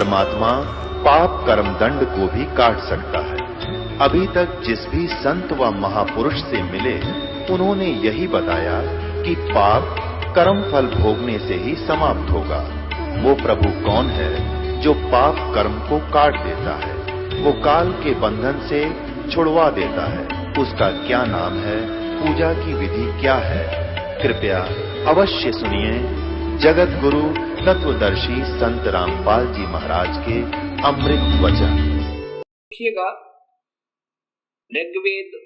परमात्मा पाप कर्म दंड को भी काट सकता है। अभी तक जिस भी संत व महापुरुष से मिले उन्होंने यही बताया कि पाप कर्म फल भोगने से ही समाप्त होगा। वो प्रभु कौन है जो पाप कर्म को काट देता है, वो काल के बंधन से छुड़वा देता है। उसका क्या नाम है, पूजा की विधि क्या है? कृपया अवश्य सुनिए जगत गुरु तत्वदर्शी संत रामपाल जी महाराज के अमृत वचन। देखिएगा, ऋग्वेद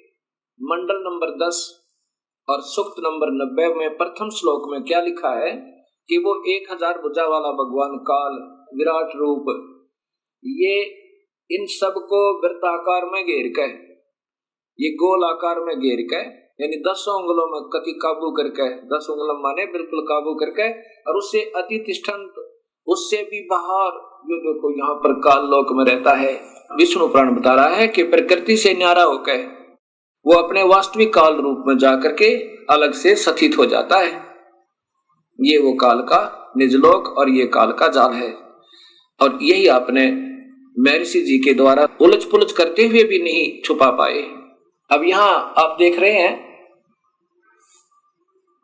मंडल नंबर 10 और सूक्त नंबर 90 में प्रथम श्लोक में क्या लिखा है कि वो 1000 भुजा वाला भगवान काल विराट रूप, ये इन सबको वृत्ताकार में घेर के, ये गोल आकार में घेर के, यानी 10 उंगलों में कति काबू करके, 10 उंगलों माने बिल्कुल काबू करके, और उससे अति तिष्ठन्त, उससे भी बाहर जो देखो यहाँ पर काल लोक में रहता है। विष्णु पुराण बता रहा है कि प्रकृति से न्यारा होकर वो अपने वास्तविक काल रूप में जाकर के अलग से स्थित हो जाता है। ये वो काल का निजलोक और ये काल का जाल है, और यही आपने महर्षि जी के द्वारा उलझ पुलझ करते हुए भी नहीं छुपा पाए। अब यहाँ आप देख रहे हैं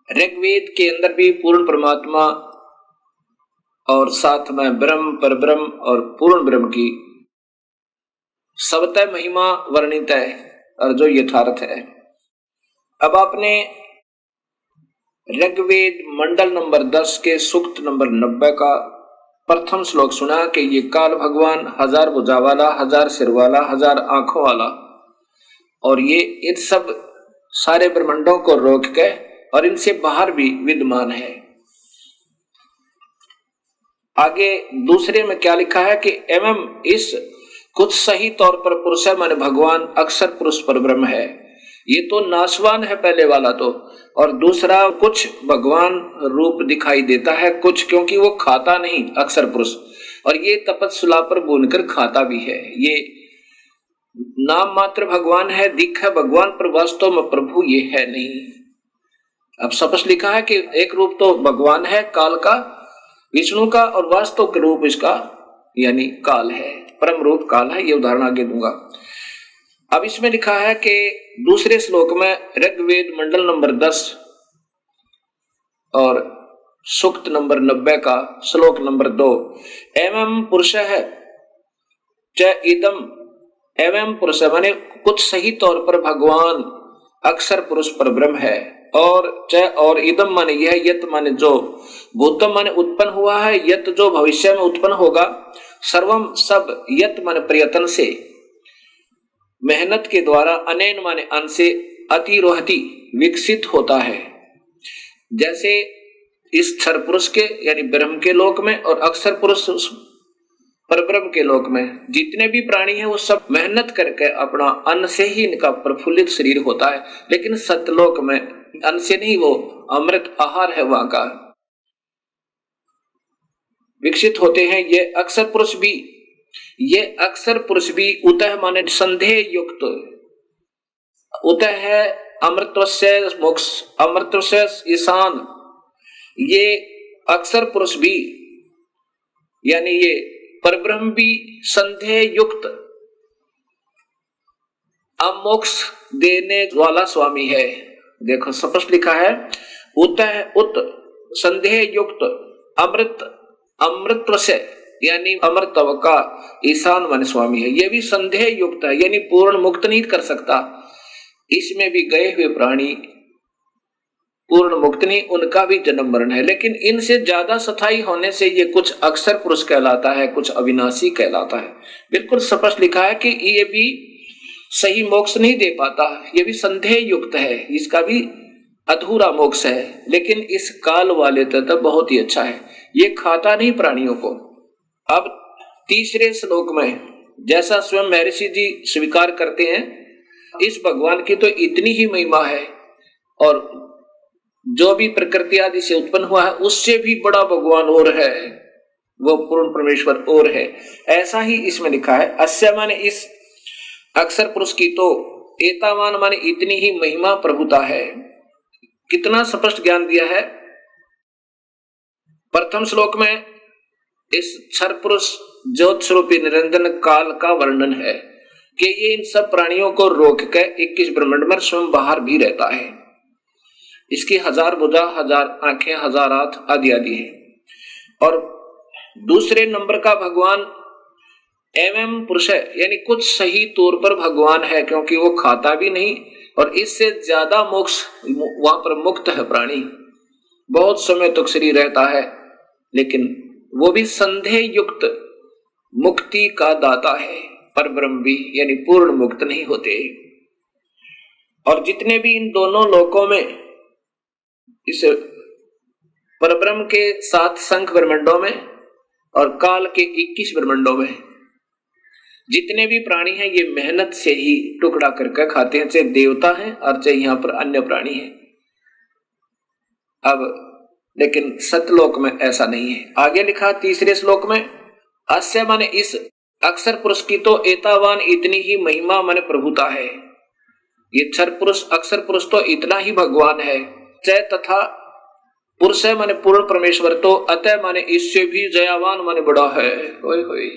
ऋग्वेद के अंदर भी पूर्ण परमात्मा और साथ में ब्रह्म, परब्रह्म और पूर्ण ब्रह्म की सबतः महिमा वर्णित है और जो यथार्थ है। अब आपने ऋग्वेद मंडल नंबर 10 के सूक्त नंबर 90 का प्रथम श्लोक सुना कि ये काल भगवान 1000 भुजा वाला, 1000 सिर वाला, 1000 आंखों वाला, और ये इन सब सारे ब्रह्मांडों को रोक के और इनसे बाहर भी विद्यमान है। आगे दूसरे में क्या लिखा है कि एवं इस कुछ सही तौर पर पुरुष है माने भगवान अक्षर पुरुष पर ब्रह्म है। ये तो नाशवान है पहले वाला तो, और दूसरा कुछ भगवान रूप दिखाई देता है कुछ, क्योंकि वो खाता नहीं अक्षर पुरुष, और ये तपस्या पर बुनकर खाता भी है। ये नाम मात्र भगवान है, दिख है भगवान, पर वास्तव में प्रभु ये है नहीं। अब स्पष्ट लिखा है कि एक रूप तो भगवान है काल का, विष्णु का, और वास्तव के रूप इसका यानी काल है, परम रूप काल है। ये उदाहरण आगे दूंगा। अब इसमें लिखा है कि दूसरे श्लोक में ऋग्वेद मंडल नंबर 10 और सूक्त नंबर 90 का श्लोक नंबर 2, एवं पुरुष है च इदम, एवं पुरुष माने कुछ सही तौर पर भगवान अक्षर पुरुष पर ब्रह्म है, और च और इदम माने यह, यत माने जो, भूतम माने उत्पन्न हुआ है, यत जो भविष्य में उत्पन्न होगा, सर्वम सब, यत माने प्रयत्न से, मेहनत के द्वारा, अनेन माने अन से, अतिरोहति विकसित होता है। जैसे इस क्षर पुरुष के यानी ब्रह्म के लोक में और अक्षर पुरुष परब्रह्म के लोक में जितने भी प्राणी हैं वो सब मेहनत करके अपना अन्न से ही इनका प्रफुल्लित शरीर होता है, लेकिन सतलोक में अन्न से नहीं, वो अमृत आहार है वहां का, विकसित होते हैं। ये अक्षर पुरुष भी, ये अक्षर पुरुष भी उतः माने संदेह युक्त, उतः है अमृतस्य मोक्ष, अमृतस्य ईशान। ये अक्षर पुरुष भी यानी ये परब्रह्म भी संदेह युक्त अमोक्ष देने वाला स्वामी है। देखो स्पष्ट लिखा है, उतः उत संदेह युक्त अमृत, अमृतत्व से यानी अमृतत्व का ईशान मन स्वामी है। ये भी संदेह युक्त है, यानी पूर्ण मुक्त नहीं कर सकता। इसमें भी गए हुए प्राणी पूर्ण मुक्त नहीं, उनका भी जन्म मरण है, लेकिन इनसे ज्यादा स्थायी होने से ये कुछ अक्षर पुरुष कहलाता है, कुछ अविनाशी कहलाता है। बिल्कुल स्पष्ट लिखा है कि ये भी सही मोक्ष नहीं दे पाता, ये भी संदेह युक्त है, इसका भी अधूरा मोक्ष है। लेकिन इस काल वाले तो बहुत ही अच्छा है, ये खाता नहीं प्राणियों को। अब तीसरे श्लोक में जैसा स्वयं महर्षि जी स्वीकार करते हैं, इस भगवान की तो इतनी ही महिमा है, और जो भी प्रकृति आदि से उत्पन्न हुआ है उससे भी बड़ा भगवान और है, वो पूर्ण परमेश्वर और है। ऐसा ही इसमें लिखा है, अस्य माने इस अक्षर पुरुष की तो, एतावान माने इतनी ही महिमा प्रभुता है। कितना स्पष्ट ज्ञान दिया है। प्रथम श्लोक में इस क्षर पुरुष ज्योत स्वरूपी निरंजन काल का वर्णन है कि ये इन सब प्राणियों को रोक के 21 ब्रह्मांड में स्वयं बाहर भी रहता है। इसकी 1000 भुजा, 1000 आंखें, 1000 हाथ आदि आदि है। और दूसरे नंबर का भगवान एवं पुरुष है, यानी कुछ सही तौर पर भगवान है, क्योंकि वो खाता भी नहीं और इससे ज्यादा मोक्ष वहां पर मुक्त है प्राणी, बहुत समय तक शरीर रहता है, लेकिन वो भी संदेह युक्त मुक्ति का दाता है। पर ब्रह्म भी यानी पूर्ण मुक्त नहीं होते। और जितने भी इन दोनों लोकों में इस परब्रह्म के 7 संख ब्रह्मांडों में और काल के 21 ब्रह्मांडों में जितने भी प्राणी हैं ये मेहनत से ही टुकड़ा करके खाते हैं, चाहे देवता हैं और चाहे यहाँ पर अन्य प्राणी हैं। अब लेकिन सतलोक में ऐसा नहीं है। आगे लिखा तीसरे श्लोक में, अस्य माने इस अक्षर पुरुष की तो एतावान इतनी ही महिमा माने प्रभुता है। ये क्षर पुरुष अक्षर पुरुष तो इतना ही भगवान है। चय तथा पुरुष है माने पूर्ण परमेश्वर तो अतः माने इससे भी जयावान माने बड़ा है। होय होय,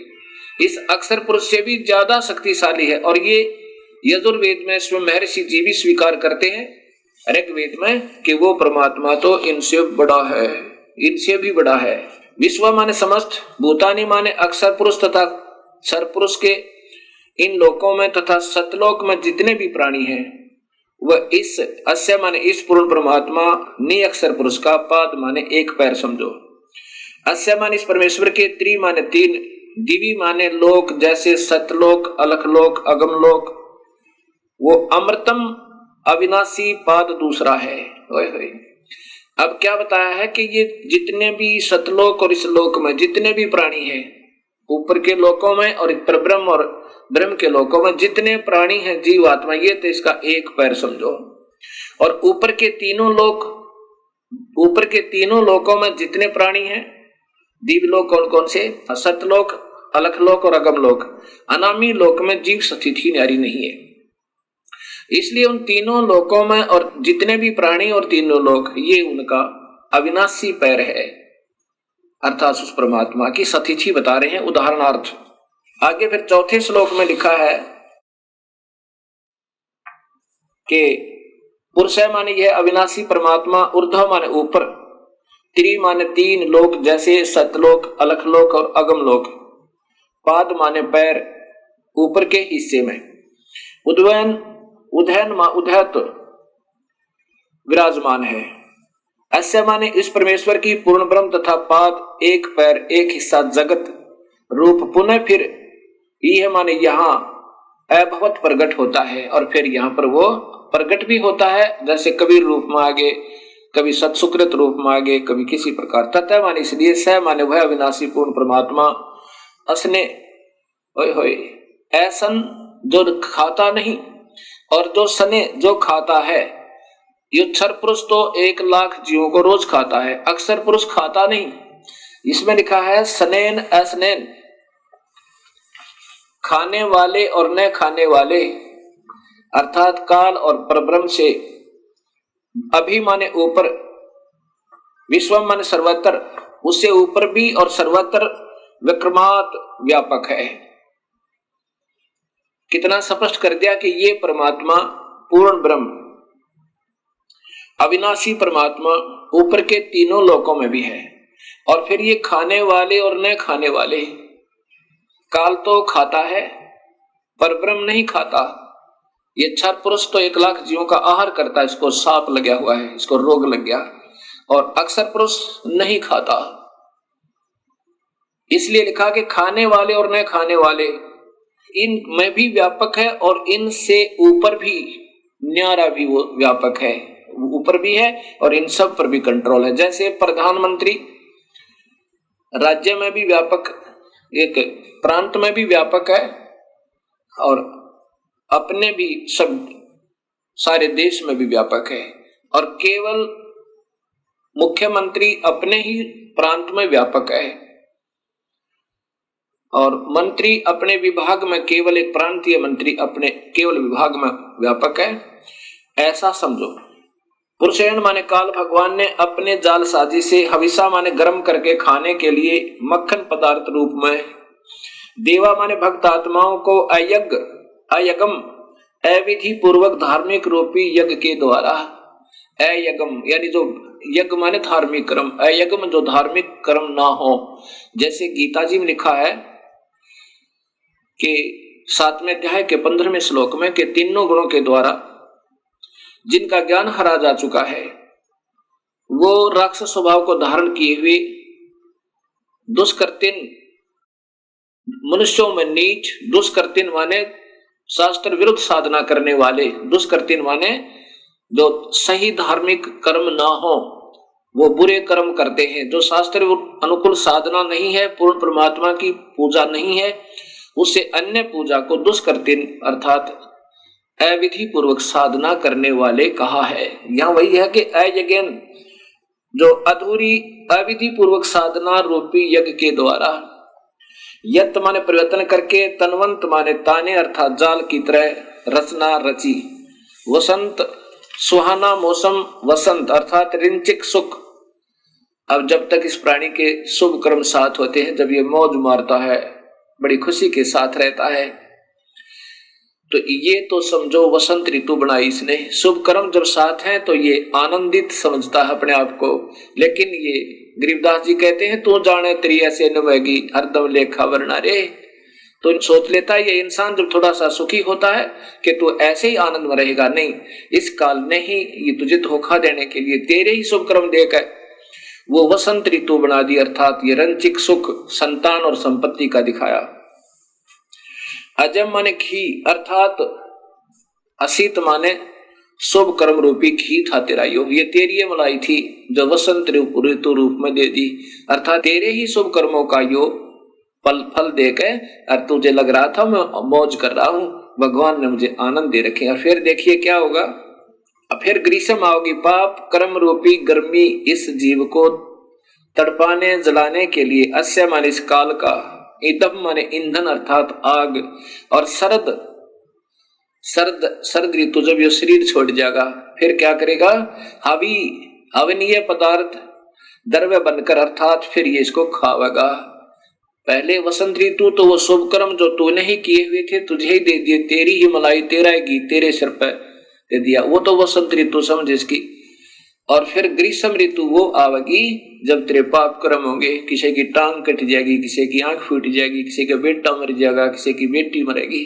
इस अक्षर पुरुष से भी ज्यादा शक्तिशाली है। और ये यजुर्वेद में स्वयं महर्षि जी भी स्वीकार करते हैं ऋग्वेद में कि वो परमात्मा तो इनसे बड़ा है, इनसे भी बड़ा है। विश्व माने समस्त, भूतानी माने अक्षर पुरुष तथा क्षर पुरुष के इन लोकों में तथा सतलोक में जितने भी प्राणी हैं वह इस अस्य माने इस पूर्ण परमात्मा नि अक्षर पुरुष का पाद माने एक पैर समझो। अस्य माने इस परमेश्वर के त्रि माने 3, दिवी माने लोक जैसे सतलोक, अलखलोक, अगमलोक, वो अमृतम अविनाशी पाद दूसरा है। ओए होए, अब क्या बताया है कि ये जितने भी सतलोक और इस लोक में जितने भी प्राणी हैं, ऊपर के लोकों में और परब्रह्म और ब्रह्म के लोकों में जितने प्राणी हैं जीव आत्मा, ये तो इसका एक पैर समझो। और ऊपर के तीनों लोकों में जितने प्राणी हैं, दिव्यलोक कौन कौन से, सतलोक, अलखलोक और अगमलोक, अनामी लोक में जीव स्थिति न्यारी नहीं है। इसलिए उन तीनों लोकों में और जितने भी प्राणी और तीनों लोक, ये उनका अविनाशी पैर है, अर्थात उस परमात्मा की सतिथि बता रहे हैं उदाहरणार्थ। आगे फिर चौथे श्लोक में लिखा है कि पुरुष माने यह अविनाशी परमात्मा, ऊर्ध्व माने ऊपर, त्रि माने 3 लोक जैसे सतलोक, अलखलोक और अगमलोक, पाद माने पैर ऊपर के हिस्से में, उदयन उदयत विराजमान है। ऐसे माने इस परमेश्वर की पूर्ण ब्रह्म तथा पाद एक पैर एक हिस्सा जगत रूप पुनः फिर यह माने यहाँ अभवत प्रकट होता है और फिर यहाँ पर वो प्रकट भी होता है, जैसे कबीर रूप में आगे, कभी सत्सुकृत रूप में आगे, कभी किसी प्रकार। तथा माने इसलिए स माने वह अविनाशी पूर्ण परमात्मा असने होय होय, ऐसन जो खाता नहीं और जो सने जो खाता है। ये क्षर पुरुष तो 1 लाख जीवों को रोज खाता है, अक्षर पुरुष खाता नहीं। इसमें लिखा है सनेन असनेन, खाने वाले और न खाने वाले, अर्थात काल और परब्रह्म से अभी माने ऊपर, विश्व माने सर्वत्र, उससे ऊपर भी और सर्वत्र विक्रमात व्यापक है। कितना स्पष्ट कर दिया कि ये परमात्मा पूर्ण ब्रह्म अविनाशी परमात्मा ऊपर के तीनों लोकों में भी है। और फिर ये खाने वाले और न खाने वाले, काल तो खाता है पर ब्रह्म नहीं खाता। ये क्षर पुरुष तो 1 लाख जीवों का आहार करता है, इसको सांप लगा हुआ है, इसको रोग लग गया, और अक्षर पुरुष नहीं खाता। इसलिए लिखा कि खाने वाले और न खाने वाले इन में भी व्यापक है और इनसे ऊपर भी न्यारा भी वो व्यापक है, ऊपर भी है और इन सब पर भी कंट्रोल है। जैसे प्रधानमंत्री राज्य में भी व्यापक, एक प्रांत में भी व्यापक है और अपने भी सब सारे देश में भी व्यापक है, और केवल मुख्यमंत्री अपने ही प्रांत में व्यापक है और मंत्री अपने विभाग में, केवल एक प्रांतीय मंत्री अपने केवल विभाग में व्यापक है, ऐसा समझो। पुरुषयन माने काल भगवान ने अपने जालसाजी से हविषा माने गर्म करके खाने के लिए मक्खन पदार्थ रूप में देवा माने भक्त आत्माओं को अयगम अविधि पूर्वक धार्मिक रूपी यज्ञ के द्वारा, अयगम यानी जो यज्ञ माने धार्मिक कर्म, अयगम जो धार्मिक कर्म ना हो। जैसे गीता जी में लिखा है कि 7वें अध्याय के 15वें श्लोक में कि तीनों गुणों के द्वारा जिनका ज्ञान हरा जा चुका है वो राक्षस स्वभाव को धारण किए हुए दुष्कृतिन मनुष्यों में नीच, दुष्कृतिन माने शास्त्र विरुद्ध साधना करने वाले, दुष्कृतिन माने जो सही धार्मिक कर्म ना हो वो बुरे कर्म करते हैं। जो शास्त्र अनुकूल साधना नहीं है, पूर्ण परमात्मा की पूजा नहीं है, उससे अन्य पूजा को दुष्कृतिन अर्थात अविधि पूर्वक साधना करने वाले कहा है। यहाँ वही है कि अयज्ञन जो अधूरी अविधि पूर्वक साधना रूपी यज्ञ के द्वारा, यत माने परिवर्तन करके, तनवंत माने ताने अर्थात जाल की तरह रचना रची, वसंत सुहाना मौसम, वसंत अर्थात रिंचिक सुख। अब जब तक इस प्राणी के शुभ कर्म साथ होते हैं, जब ये मौज मारता है, बड़ी खुशी के साथ रहता है, तो ये तो समझो वसंत ऋतु बनाई इसने। शुभ कर्म जब साथ हैं तो ये आनंदित समझता है अपने आप को। लेकिन ये गरीबदास जी कहते हैं तू जाने तेरी ऐसे नवेगी हरदम लेखा वरना रे। तो सोच लेता है ये इंसान जब थोड़ा सा सुखी होता है कि तू ऐसे ही आनंद में रहेगा। नहीं, इस काल ने ही ये तुझे धोखा देने के लिए तेरे ही शुभ कर्म देकर वो वसंत ऋतु बना दी, अर्थात ये रंचिक सुख, संतान और संपत्ति का दिखाया। अजम माने घी अर्थात असीत माने शुभ कर्म रूपी घी था तेरा योग, ये तेरी ये मलाई थी जो वसंत ऋतु रूप में दे दी, अर्थात तेरे ही शुभ कर्मों का योग फल देकर, और तुझे लग रहा था मैं मौज कर रहा हूं, भगवान ने मुझे आनंद दे रखे। और फिर देखिए क्या होगा, फिर ग्रीष्म आओगी, पाप कर्म रूपी गर्मी इस जीव को तड़पाने जलाने के लिए, अस्य माने इस काल का, ईदम माने ईंधन अर्थात आग, और सर्द ऋतु जब ये शरीर छोड़ जाएगा फिर क्या करेगा, हवनीय पदार्थ द्रव्य बनकर, अर्थात फिर ये इसको खावेगा। पहले वसंत ऋतु तो वो शुभ कर्म जो तूने ही किए हुए थे तुझे ही दे दिए, तेरी ही मलाई, तेरा ही घी तेरे सिर पर दे दिया, वो तो वसंत ऋतु समझ इसकी। और फिर ग्रीष्म ऋतु वो आवेगी जब तेरे पाप कर्म होंगे, किसी की टांग कट जाएगी, किसी की आंख फूट जाएगी, किसी का बेटा मर जाएगा, किसी की बेटी मरेगी।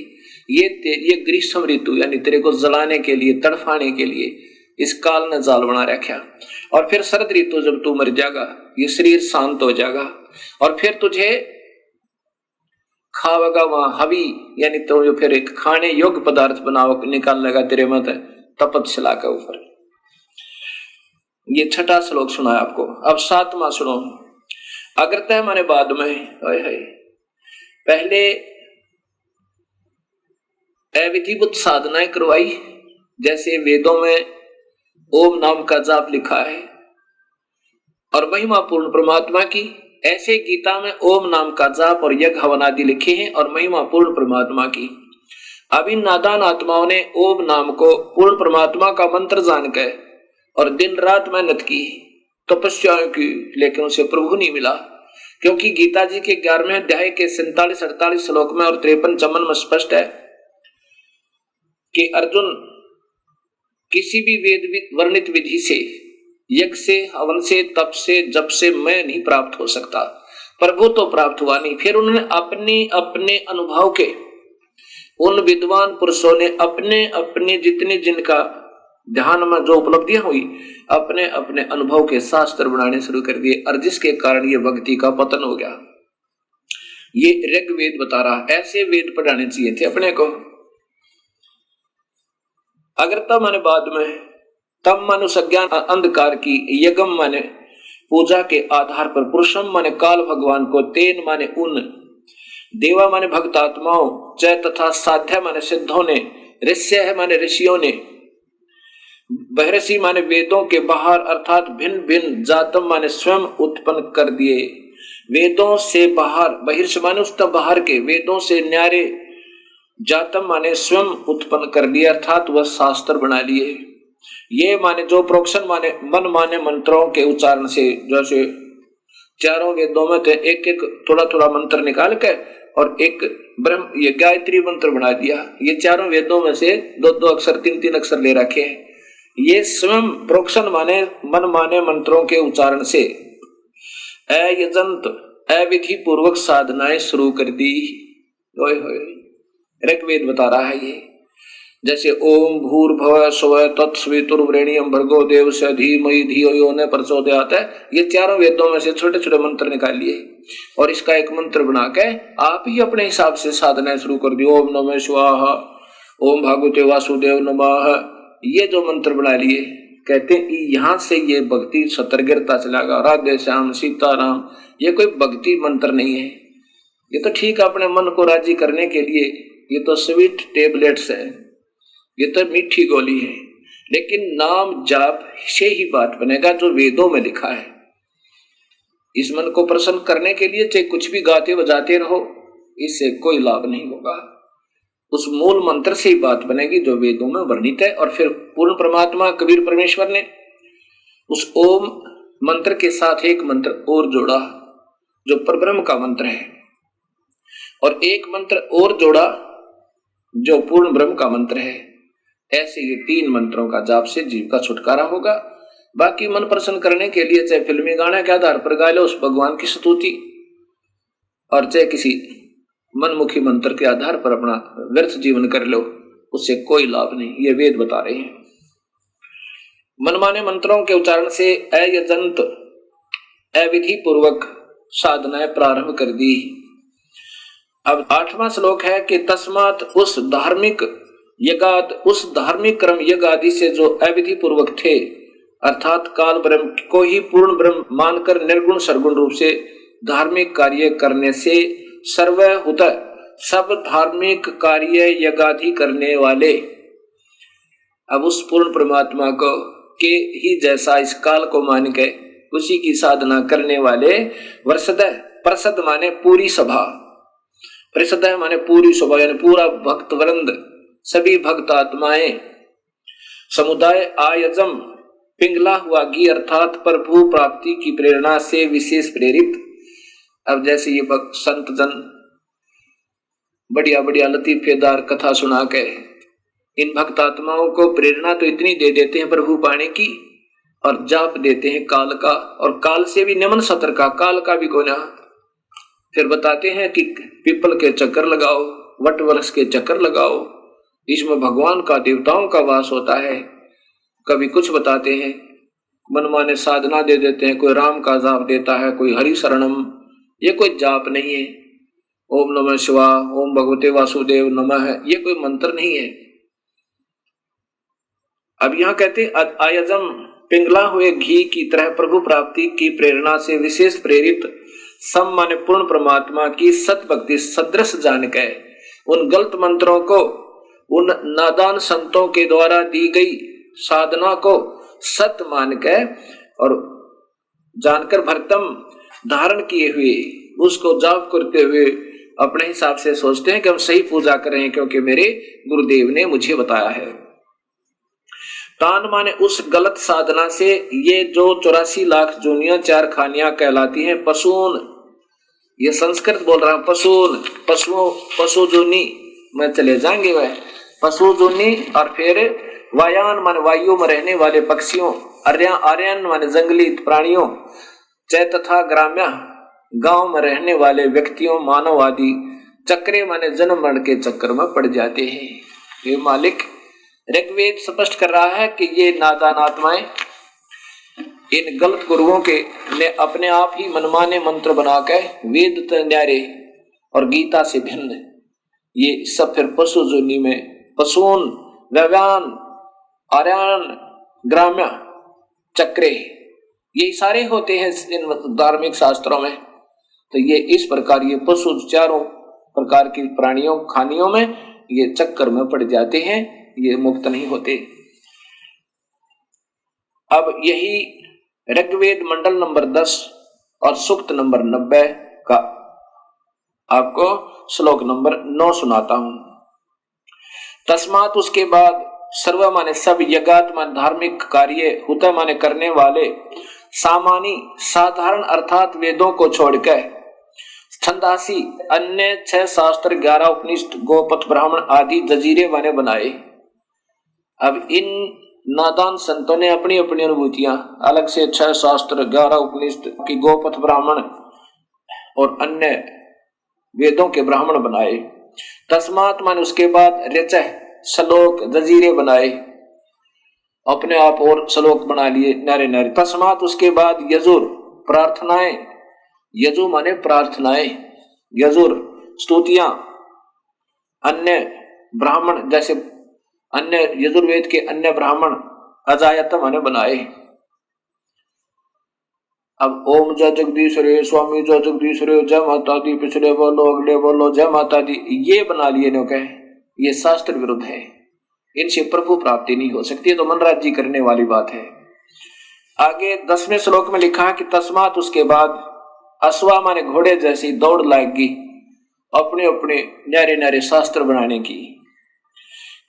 ये ग्रीष्म ऋतु यानी तेरे को जलाने के लिए, तड़फाने के लिए इस काल ने जाल बना रखा। और फिर शरद ऋतु जब तू मर जाएगा, ये शरीर शांत हो जाएगा, और फिर तुझे खावेगा वहां हवी, यानी तो जो फिर एक खाने योग्य पदार्थ बनाओ निकाल लेगा तेरे मत तपतशिला के ऊपर। ये 6वां श्लोक सुना है आपको। अब 7वां सुनो। अग्रतः माने बाद में, पहले अविधिवत साधनाएं करवाई, जैसे वेदों में ओम नाम का जाप लिखा है और महिमा पूर्ण परमात्मा की, ऐसे गीता में ओम नाम का जाप और यज्ञ हवन आदि लिखे हैं और महिमा पूर्ण परमात्मा की। अब इन नादान आत्माओं ने ओम नाम को पूर्ण परमात्मा का मंत्र जानकर और दिन रात मेहनत की, तपस्या की, लेकिन उसे प्रभु नहीं मिला। क्योंकि गीता जी के 11वें अध्याय के 47-48 श्लोक में और 53-54 में स्पष्ट है कि अर्जुन किसी भी वेद वर्णित विधि से, यज्ञ से, हवन से, तप से, जप से मैं नहीं प्राप्त हो सकता, प्रभु तो प्राप्त हुआ नहीं। फिर उन्होंने अपने अनुभव के, उन विद्वान पुरुषों ने अपने अपने जितने जिनका ध्यान में जो उपलब्धियां हुई, अपने अपने अनुभव के शास्त्र बनाने शुरू कर दिए, और जिसके कारण ये भक्ति का पतन हो गया। ये ऋग्वेद बता रहा, ऐसे वेद पढ़ाने चाहिए थे अपने को। अगर तब माने बाद में, तब मानो सज्ञान अंधकार की, यज्ञम माने पूजा के आधार पर, पुरुषम माने काल भगवान को, तेन माने उन, देवा माने भक्त आत्माओं, च तथा साध्य माने सिद्धों ने, ऋष्य है माने ऋषियों ने, बहरसी माने वेदों के बाहर अर्थात भिन्न भिन्न, जातम माने स्वयं उत्पन्न कर दिए। वेदों से बाहर, बहिर्ष माने उस बाहर के, वेदों से न्यारे, जातम माने स्वयं उत्पन्न कर दिए, अर्थात वह शास्त्र बना लिए। ये माने जो प्रोक्शन माने मन माने मंत्रों के उच्चारण से, जैसे चारों वेदों में तो एक एक थोड़ा थोड़ा मंत्र निकाल के और एक ब्रह्म ये गायत्री मंत्र बना दिया। ये चारों वेदों में से दो दो अक्षर, तीन तीन अक्षर ले रखे हैं। ये स्वयं प्रोक्षण माने मन माने मंत्रों के उच्चारण से अयजंत अविधि पूर्वक साधनाएं शुरू कर दी। ऋग्वेद बता रहा है ये। जैसे ओम भूर्भुवः स्वः तत्सवितुर्वरेण्यं भर्गो देवस्य धीमहि धियो यो न प्रचोदयात् है। ये चारों वेदों में से छोटे छोटे मंत्र निकाल लिए और इसका एक मंत्र बना के आप ही अपने हिसाब से साधना शुरू कर दी। ओम नमः स्वाहा, ओम भगवते वासुदेव नमः, ये जो मंत्र बना लिए, कहते हैं यहां से ये भक्ति सतर्गिरता चलागा। राधे श्याम सीताराम, ये कोई भक्ति मंत्र नहीं है। ये तो ठीक अपने मन को राजी करने के लिए, ये तो स्वीट टेबलेट्स है, ये तो मीठी गोली है। लेकिन नाम जाप से ही बात बनेगा जो वेदों में लिखा है। इस मन को प्रसन्न करने के लिए चाहे कुछ भी गाते बजाते रहो, इससे कोई लाभ नहीं होगा। उस मूल मंत्र से ही बात बनेगी जो वेदों में वर्णित है। और फिर पूर्ण परमात्मा कबीर परमेश्वर ने उस ओम मंत्र के साथ एक मंत्र और जोड़ा जो परब्रह्म का मंत्र है, और एक मंत्र और जोड़ा जो पूर्ण ब्रह्म का मंत्र है। ऐसे ये तीन मंत्रों का जाप से जीव का छुटकारा होगा। बाकी मन प्रसन्न करने के लिए चाहे फिल्मी गाने के आधार पर गा लो उस भगवान की स्तुति, और चाहे किसी मनमुखी मंत्र के आधार पर अपना व्यर्थ जीवन कर लो, उससे कोई लाभ नहीं। ये वेद बता रहे हैं। मनमाने मंत्रों के उच्चारण से अयजंत अविधि पूर्वक साधनाएं प्रारंभ कर दी। अब 8वां श्लोक है कि तस्मात् उस धार्मिक यज्ञ, उस धार्मिक कर्म यज्ञ आदि से जो अविधि पूर्वक थे, अर्थात काल ब्रह्म को ही पूर्ण ब्रह्म मानकर निर्गुण सरगुण रूप से धार्मिक कार्य करने से सर्वहुत सब धार्मिक कार्य यज्ञादि करने वाले, अब उस पूर्ण परमात्मा को के ही जैसा इस काल को मान के उसी की साधना करने वाले वर्षद प्रसद माने पूरी सभा, प्रसद माने पूरी सभा यानी पूरा भक्त वृंद, सभी भक्त आत्माएं, समुदाय आयजम पिंगला हुआ घी अर्थात प्रभु प्राप्ति की प्रेरणा से विशेष प्रेरित। अब जैसे ये भक्त संत जन बढ़िया बढ़िया लतीफेदार कथा सुना के इन भक्त आत्माओं को प्रेरणा तो इतनी दे देते हैं प्रभु पाने की, और जाप देते हैं काल का, और काल से भी निमन सतर का, काल का भी कोना। फिर बताते हैं कि पीपल के चक्कर लगाओ, वट वृक्ष के चक्कर लगाओ, इसमें भगवान का देवताओं का वास होता है। कभी कुछ बताते हैं, मनमाने साधना दे देते हैं, कोई राम का जाप देता है, कोई हरि शरणम, ये कोई जाप नहीं है। ओम नमः शिवाय, ओम भगवते वासुदेव नमः, ये कोई मंत्र नहीं है। अब यहाँ कहते आयजम पिंगला हुए घी की तरह प्रभु प्राप्ति की प्रेरणा से विशेष प्रेरित सम माने पूर्ण परमात्मा की सत भक्ति सदृश जान के उन गलत मंत्रों को, उन नादान संतों के द्वारा दी गई साधना को सत मान के और जानकर भरतम धारण किए हुए उसको जाप करते हुए अपने हिसाब से सोचते हैं कि हम सही पूजा करें क्योंकि मेरे गुरुदेव ने मुझे बताया है। तान माने उस गलत साधना से ये जो 84 लाख जूनियां चार खानियां कहलाती हैं पशून, ये संस्कृत बोल रहा हूं, पशून पशु जूनी में चले जाएंगे वह पशु जूनी। और फिर वायान माने वायु में रहने वाले पक्षियों, आर्यन माने जंगली प्राणियों, चै तथा ग्राम्य गांव में रहने वाले व्यक्तियों, मानव आदि, चक्रे माने जन्म मरण के चक्कर में पड़ जाते हैं। ये मालिक ऋग्वेद स्पष्ट कर रहा है कि ये नादान आत्माएं इन गलत गुरुओं के ने अपने आप ही मनमाने मंत्र बनाकर वेद न्यारे और गीता से भिन्न ये सब फिर पशु जोनी में पशुन, व्यव्यान, आर्यन, ग्राम्य, चक्रे, ये सारे होते हैं इन धार्मिक शास्त्रों में। तो ये इस प्रकार ये पशु चारों प्रकार की प्राणियों खानियों में ये चक्कर में पड़ जाते हैं, ये मुक्त नहीं होते। अब यही ऋग्वेद मंडल नंबर 10 और सूक्त नंबर 90 का आपको श्लोक नंबर 9 सुनाता हूं। तस्मात उसके बाद सर्व माने सब, यज्ञात माने धार्मिक कार्य, हुत माने करने वाले, सामानी साधारण अर्थात वेदों को छोड़कर, छंदासी अन्य 6 शास्त्र 11 उपनिषद गोपथ ब्राह्मण आदि जजीरे बने बनाए। अब इन नादान संतों ने अपनी अपनी अनुभूतियां अलग से 6 शास्त्र 11 उपनिषद की गोपथ ब्राह्मण और अन्य वेदों के ब्राह्मण बनाए। तस्मात माने उसके बाद रचय श्लोक जजीरे बनाए, अपने आप और श्लोक बना लिए नारे नारे। तस्मात उसके बाद यजुर प्रार्थनाएं, यजु माने प्रार्थनाएं, यजुर स्तुतियां, अन्य ब्राह्मण जैसे अन्य यजुर्वेद के अन्य ब्राह्मण अजायत माने बनाए। अब ओम जय जगदीश रे स्वामी जय जगदीश रे जय माता दी, पिछले बोलो अगले बोलो जय माता दी, ये बना लिए नो कहे, ये शास्त्र विरुद्ध है, इनसे प्रभु प्राप्ति नहीं हो सकती, तो मनराज जी करने वाली बात है। आगे 10वें श्लोक में लिखा कि तस्मात उसके बाद अश्वा माने घोड़े जैसी दौड़ लाएगी अपने अपने न्यारे न्यारे शास्त्र बनाने की।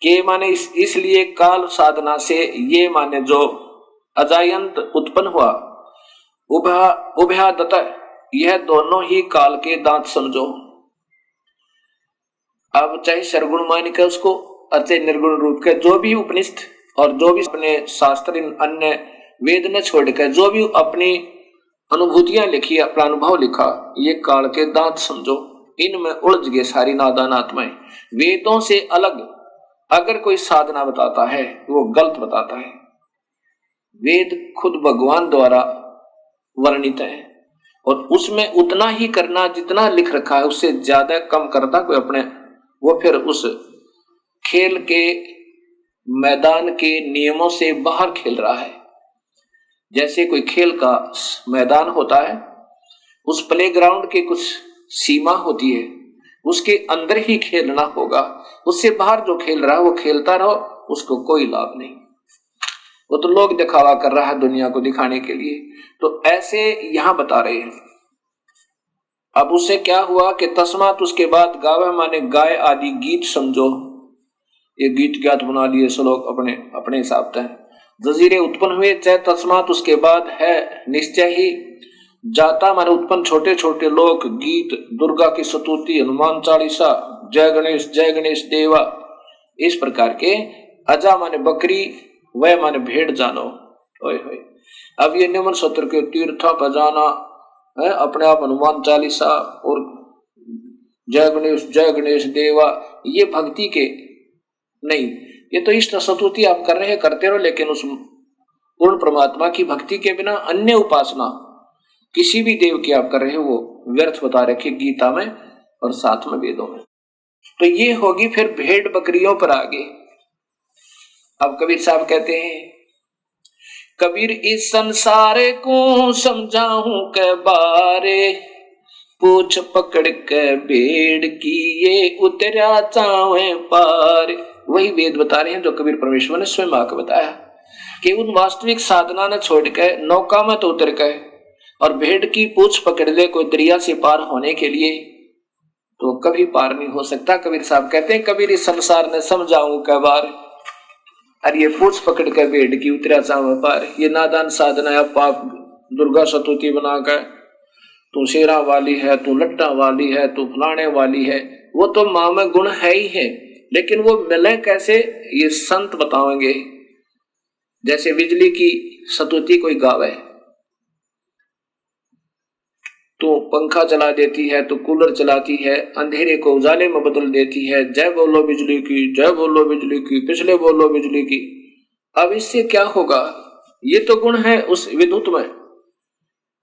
के माने इसलिए काल साधना से ये माने जो अजायंत उत्पन्न हुआ, उभयादत यह दोनों ही काल के दांत समझो। अब चाहे सरगुण मान के उसको अति निर्गुण रूप के जो भी उपनिषद और जो भी अपने शास्त्र अन्य वेद ने छोड़कर जो भी अपनी अनुभूतियां लिखी, अपना अनुभव लिखा, ये काल के दांत समझो, इनमें उलझ गए सारी नादान आत्माएं। वेदों से अलग अगर कोई साधना बताता है वो गलत बताता है। वेद खुद भगवान द्वारा वर्णित है और उसमें उतना ही करना जितना लिख रखा है, उससे ज्यादा कम करता कोई अपने, वो फिर उस खेल के मैदान के नियमों से बाहर खेल रहा है। जैसे कोई खेल का मैदान होता है, उस प्लेग्राउंड के कुछ सीमा होती है, उसके अंदर ही खेलना होगा, उससे बाहर जो खेल रहा है वो खेलता रहो, उसको कोई लाभ नहीं, वो तो लोग दिखावा कर रहा है दुनिया को दिखाने के लिए। तो ऐसे यहां बता रहे हैं। अब उससे क्या हुआ कि तस्मात उसके बाद गावे माने गाय आदि गीत समझो, ये गीत ज्ञात बना लिए श्लोक अपने अपने हिसाब से। जजीरे उत्पन्न हुए, चाहे तस्मात उसके बाद है निश्चय ही जाता माने उत्पन्न छोटे छोटे लोग गीत, दुर्गा की स्तुति, हनुमान चालीसा, जय गणेश देवा, इस प्रकार के। अजा माने बकरी, वह माने भेड़ जानो। ओए होए, अब ये निमन सत्र के तीर्था बजाना है, अपने आप हनुमान चालीसा और जय गणेश देवा, ये भक्ति के नहीं, ये तो इष्ट स्तुति आप कर रहे करते रहो, लेकिन उस पूर्ण परमात्मा की भक्ति के बिना अन्य उपासना किसी भी देव की आप कर रहे हो वो व्यर्थ बता रखे गीता में और साथ में वेदों में। तो ये होगी फिर भेड़ बकरियों पर आगे। अब कबीर साहब कहते हैं, कबीर इस संसार को समझाऊं के बारे, पूछ पकड़ के भेड़ की ये उतरा चावे पार। वही वेद बता रहे हैं जो कबीर परमेश्वर ने स्वयं आकर बताया कि उन वास्तविक साधना ने छोड़ के नौका में तो उतर गए और भेड़ की पूछ पकड़ ले कोई दरिया से पार होने के लिए, तो कभी पार नहीं हो सकता। कबीर साहब कहते हैं, कबीर इस संसार ने समझाऊं के बार, अरे ये पूछ पकड़ के भेड़ की उतरा चावे पार, ये नादान साधना है, पाप दुर्गा स्तुति बनाकर तू शेरा वाली है, तू लट्टा वाली है, तू फलाने वाली है, वो तो मां में गुण है ही है, लेकिन वो मिले कैसे ये संत बताएंगे। जैसे बिजली की स्तुति कोई गावे, तो पंखा चला देती है, तो कूलर चलाती है, अंधेरे को उजाले में बदल देती है, जय बोलो बिजली की, जय बोलो बिजली की, पिछले बोलो बिजली की। अब इससे क्या होगा, ये तो गुण है उस विद्युत में,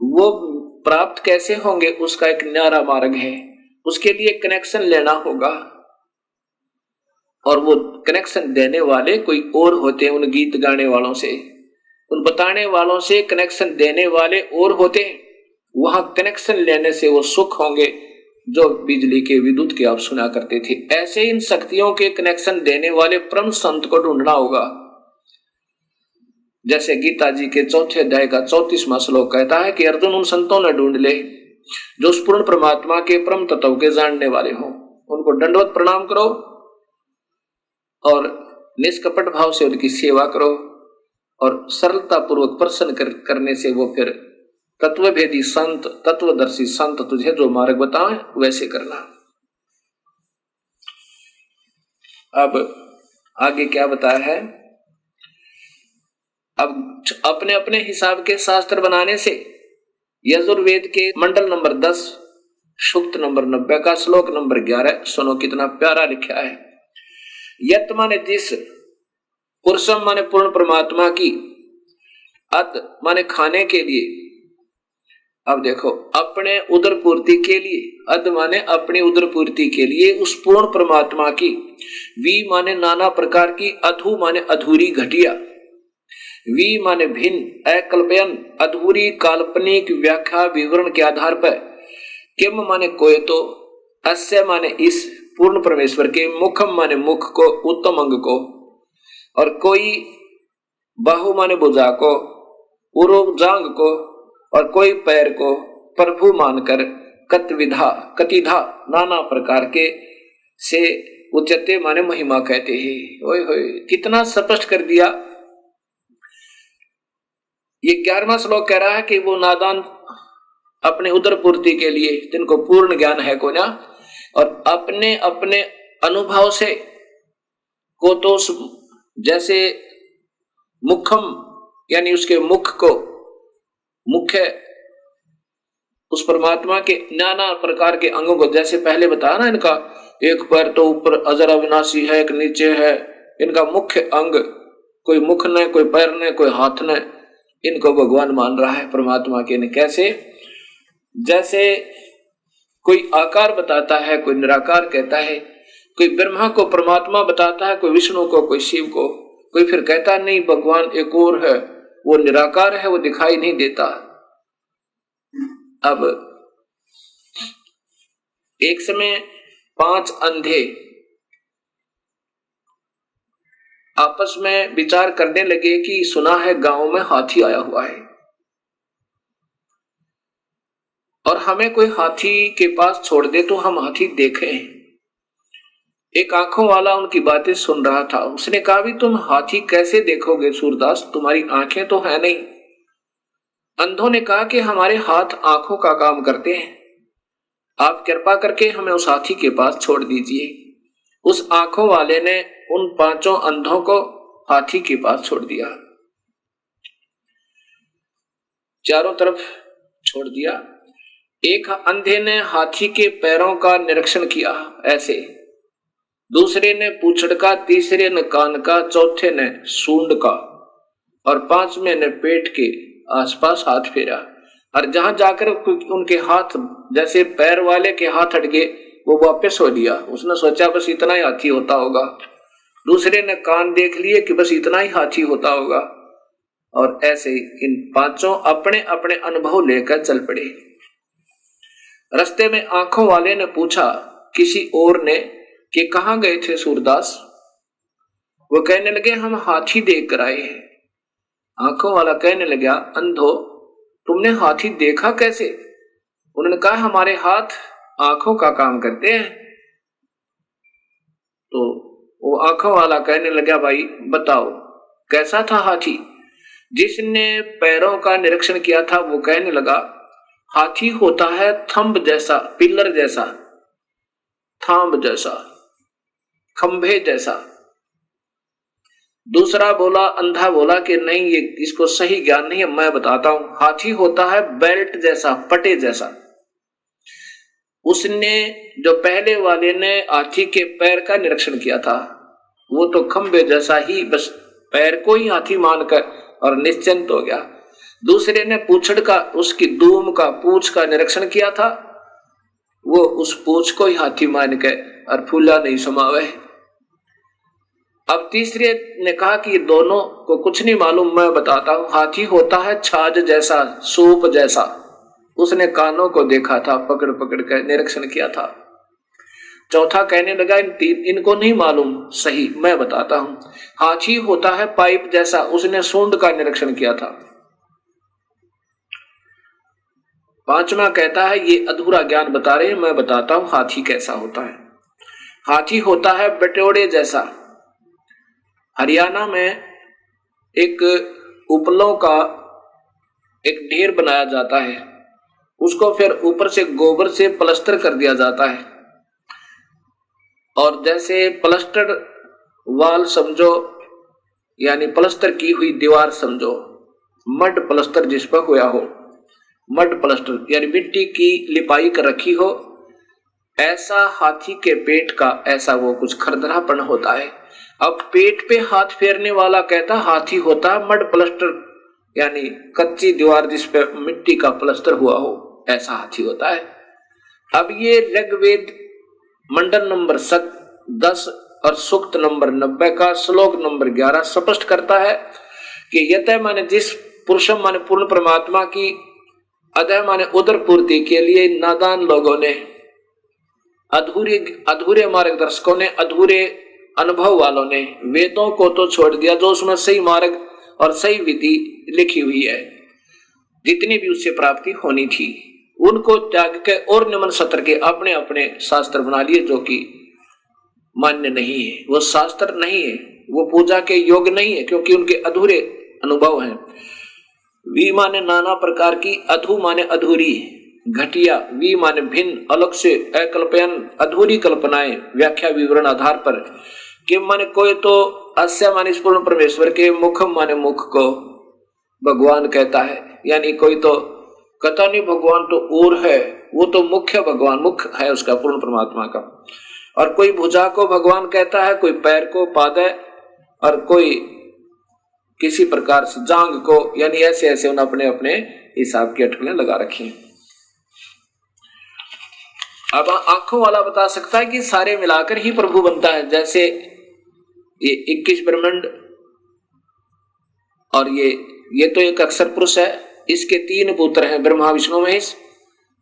वो प्राप्त कैसे होंगे उसका एक न्यारा मार्ग है, उसके लिए कनेक्शन लेना होगा और वो कनेक्शन देने वाले कोई और होते हैं, उन गीत गाने वालों से, उन बताने वालों से कनेक्शन देने वाले और होते हैं। वहां कनेक्शन लेने से वो सुख होंगे जो बिजली के विद्युत के आप सुना करते थे। ऐसे इन शक्तियों के कनेक्शन देने वाले परम संत को ढूंढना होगा। जैसे गीता जी के 4थे अध्याय का 34वां श्लोक कहता है कि अर्जुन उन संतों ने ढूंढ ले जो उस पूर्ण परमात्मा के परम तत्व के जानने वाले हो, उनको दंडवत प्रणाम करो और निष्कपट भाव से उनकी सेवा करो और सरलता पूर्वक प्रसन्न करने से वो फिर तत्व भेदी संत, तत्वदर्शी संत तुझे जो मार्ग बताए वैसे करना। अब आगे क्या बताया है? अब अपने अपने हिसाब के शास्त्र बनाने से यजुर्वेद के मंडल नंबर 10 सूक्त नंबर 90 का श्लोक नंबर 11 सुनो कितना प्यारा लिखा है। यत माने जिस, पुरुषम माने पूर्ण परमात्मा की, अत माने खाने के लिए। अब देखो, अपने उदर पूर्ति के लिए, अद माने अपनी उदर पूर्ति के लिए उस पूर्ण परमात्मा की, वी माने नाना प्रकार की, अधु माने अधूरी घटिया, वी माने भिन्न, अकल्पयन अधूरी काल्पनिक व्याख्या विवरण के आधार पर, किम माने कोई तो, अस्य माने इस पूर्ण परमेश्वर के, मुखम माने मुख को, उत्तम अंग को, और कोई बाहु माने भुजा को, उरु जांग को, और कोई पैर को प्रभु मानकर कतविधा कतिधा नाना प्रकार के से उच्चते माने महिमा कहते हैं। ओए होए कितना स्पष्ट कर दिया। ये 11वां श्लोक कह रहा है कि वो नादान अपने उदर पूर्ति के लिए, जिनको पूर्ण ज्ञान है को ना, और अपने अपने अनुभव से को तो जैसे मुखम यानी उसके मुख को, मुख्य उस परमात्मा के नाना प्रकार के अंगों को, जैसे पहले बताया ना, इनका एक पैर तो ऊपर अजर अविनाशी है, एक नीचे है, इनका मुख्य अंग, कोई मुख ने, कोई पैर ने, कोई हाथ ने, इनको भगवान मान रहा है परमात्मा के ने। कैसे? जैसे कोई आकार बताता है, कोई निराकार कहता है, कोई ब्रह्मा को परमात्मा बताता है, कोई विष्णु को, कोई शिव को, कोई फिर कहता नहीं भगवान एक और है, वो निराकार है, वो दिखाई नहीं देता। अब एक समय 5 अंधे आपस में विचार करने लगे कि सुना है गांव में हाथी आया हुआ है, और हमें कोई हाथी के पास छोड़ दे तो हम हाथी देखें। एक आंखों वाला उनकी बातें सुन रहा था। उसने कहा भी तुम हाथी कैसे देखोगे सूरदास, तुम्हारी आंखें तो है नहीं। अंधों ने कहा कि हमारे हाथ आंखों का काम करते हैं, आप कृपा करके हमें उस हाथी के पास छोड़ दीजिए। उस आंखों वाले ने उन 5 अंधों को हाथी के पास छोड़ दिया, चारों तरफ छोड़ दिया। एक अंधे ने हाथी के पैरों का निरीक्षण किया ऐसे, दूसरे ने पूंछड़ का, तीसरे ने कान का, चौथे ने सूंड का, और 5वें ने पेट के आसपास हाथ फेरा। और जहां जाकर उनके हाथ, जैसे पैर वाले के हाथ हट गए, वो वापस हो लिया। उसने सोचा बस इतना ही हाथी होता होगा। दूसरे ने कान देख लिए कि बस इतना ही हाथी होता होगा। और ऐसे इन 5 अपने अपने अनुभव लेकर चल पड़े। रास्ते में आंखों वाले ने पूछा किसी और ने कि कहां गए थे सूरदास? वो कहने लगे हम हाथी देख कर आए हैं। आंखों वाला कहने लगा अंधो तुमने हाथी देखा कैसे? उन्होंने कहा हमारे हाथ आंखों का काम करते हैं। तो वो आंखों वाला कहने लगा भाई बताओ कैसा था हाथी? जिसने पैरों का निरीक्षण किया था वो कहने लगा हाथी होता है थंब जैसा, पिलर जैसा, थांब जैसा, खंभे जैसा। दूसरा बोला, अंधा बोला कि नहीं ये इसको सही ज्ञान नहीं है, मैं बताता हूं। हाथी होता है बेल्ट जैसा, पटे जैसा। उसने जो पहले वाले ने हाथी के पैर का निरीक्षण किया था वो तो खंभे जैसा ही, बस पैर को ही हाथी मानकर और निश्चिंत हो गया। दूसरे ने पूंछड़ का, उसकी दूम का, पूंछ का निरीक्षण किया था, वो उस पूंछ को ही हाथी मान के और फूला नहीं समावे। अब तीसरे ने कहा कि ये दोनों को कुछ नहीं मालूम, मैं बताता हूं। हाथी होता है छाछ जैसा, सूप जैसा। उसने कानों को देखा था, पकड़ पकड़ कर निरीक्षण किया था। चौथा कहने लगा इनको नहीं मालूम सही, मैं बताता हूं। हाथी होता है पाइप जैसा, उसने सूंड का निरीक्षण किया था। पांचवा कहता है ये अधूरा ज्ञान बता रहे हैं, मैं बताता हूं हाथी कैसा होता है। हाथी होता है बटोड़े जैसा। हरियाणा में एक उपलों का एक ढेर बनाया जाता है, उसको फिर ऊपर से गोबर से प्लास्टर कर दिया जाता है। और जैसे प्लास्टर वाल समझो, यानी प्लास्टर की हुई दीवार समझो, मड प्लास्टर जिस पर हुआ हो, मड प्लास्टर यानी मिट्टी की लिपाई कर रखी हो, ऐसा हाथी के पेट का ऐसा वो कुछ खरदरापन होता है। अब पेट पे हाथ फेरने वाला कहता हाथी होता है मड प्लास्टर, यानी कच्ची दीवार जिस पे मिट्टी का प्लास्टर हुआ हो, ऐसा हाथी होता है। अब ये ऋग्वेद मंडल नंबर 10 और सूक्त नंबर 90 का श्लोक नंबर 11 स्पष्ट करता है कि यतः माने जिस पुरुषम माने पूर्ण परमात्मा की, अदय माने उदर पूर्ति के लिए नादान लोगों ने, अधूरे मार्गदर्शकों ने, अधूरे अनुभव वालों ने वेदों को तो छोड़ दिया, जो उसमें सही मार्ग और सही विधि लिखी हुई है, जितनी भी उससे प्राप्ति होनी थी, उनको त्याग के और निम्न सत्र के अपने अपने शास्त्र बना लिए, जो कि मान्य नहीं है। वो शास्त्र नहीं है, वो पूजा के योग्य नहीं है, क्योंकि उनके अधूरे अनुभव हैं। वी माने नाना प्रकार की, अधू माने अधूरी, घटिया, वी माने भिन्न, अलग से, अकल्पयन अधूरी कल्पनाएं, व्याख्या विवरण आधार पर। किम माने कोई तो अस्य माने पूर्ण परमेश्वर के, मुखम माने मुख को भगवान कहता है, यानी कोई तो कहता नहीं भगवान तो और है, वो तो मुख्य भगवान, मुख है उसका पूर्ण परमात्मा का। और कोई भुजा को भगवान कहता है, कोई पैर को पादय, और कोई किसी प्रकार से जांग को, यानी ऐसे ऐसे उन्होंने अपने अपने हिसाब की अटकलें लगा रखी हैं। अब आंखों वाला बता सकता है कि सारे मिलाकर ही प्रभु बनता है। जैसे ये 21 ब्रह्मांड, और ये तो एक अक्षर पुरुष है, इसके 3 पुत्र हैं, ब्रह्मा विष्णु महेश,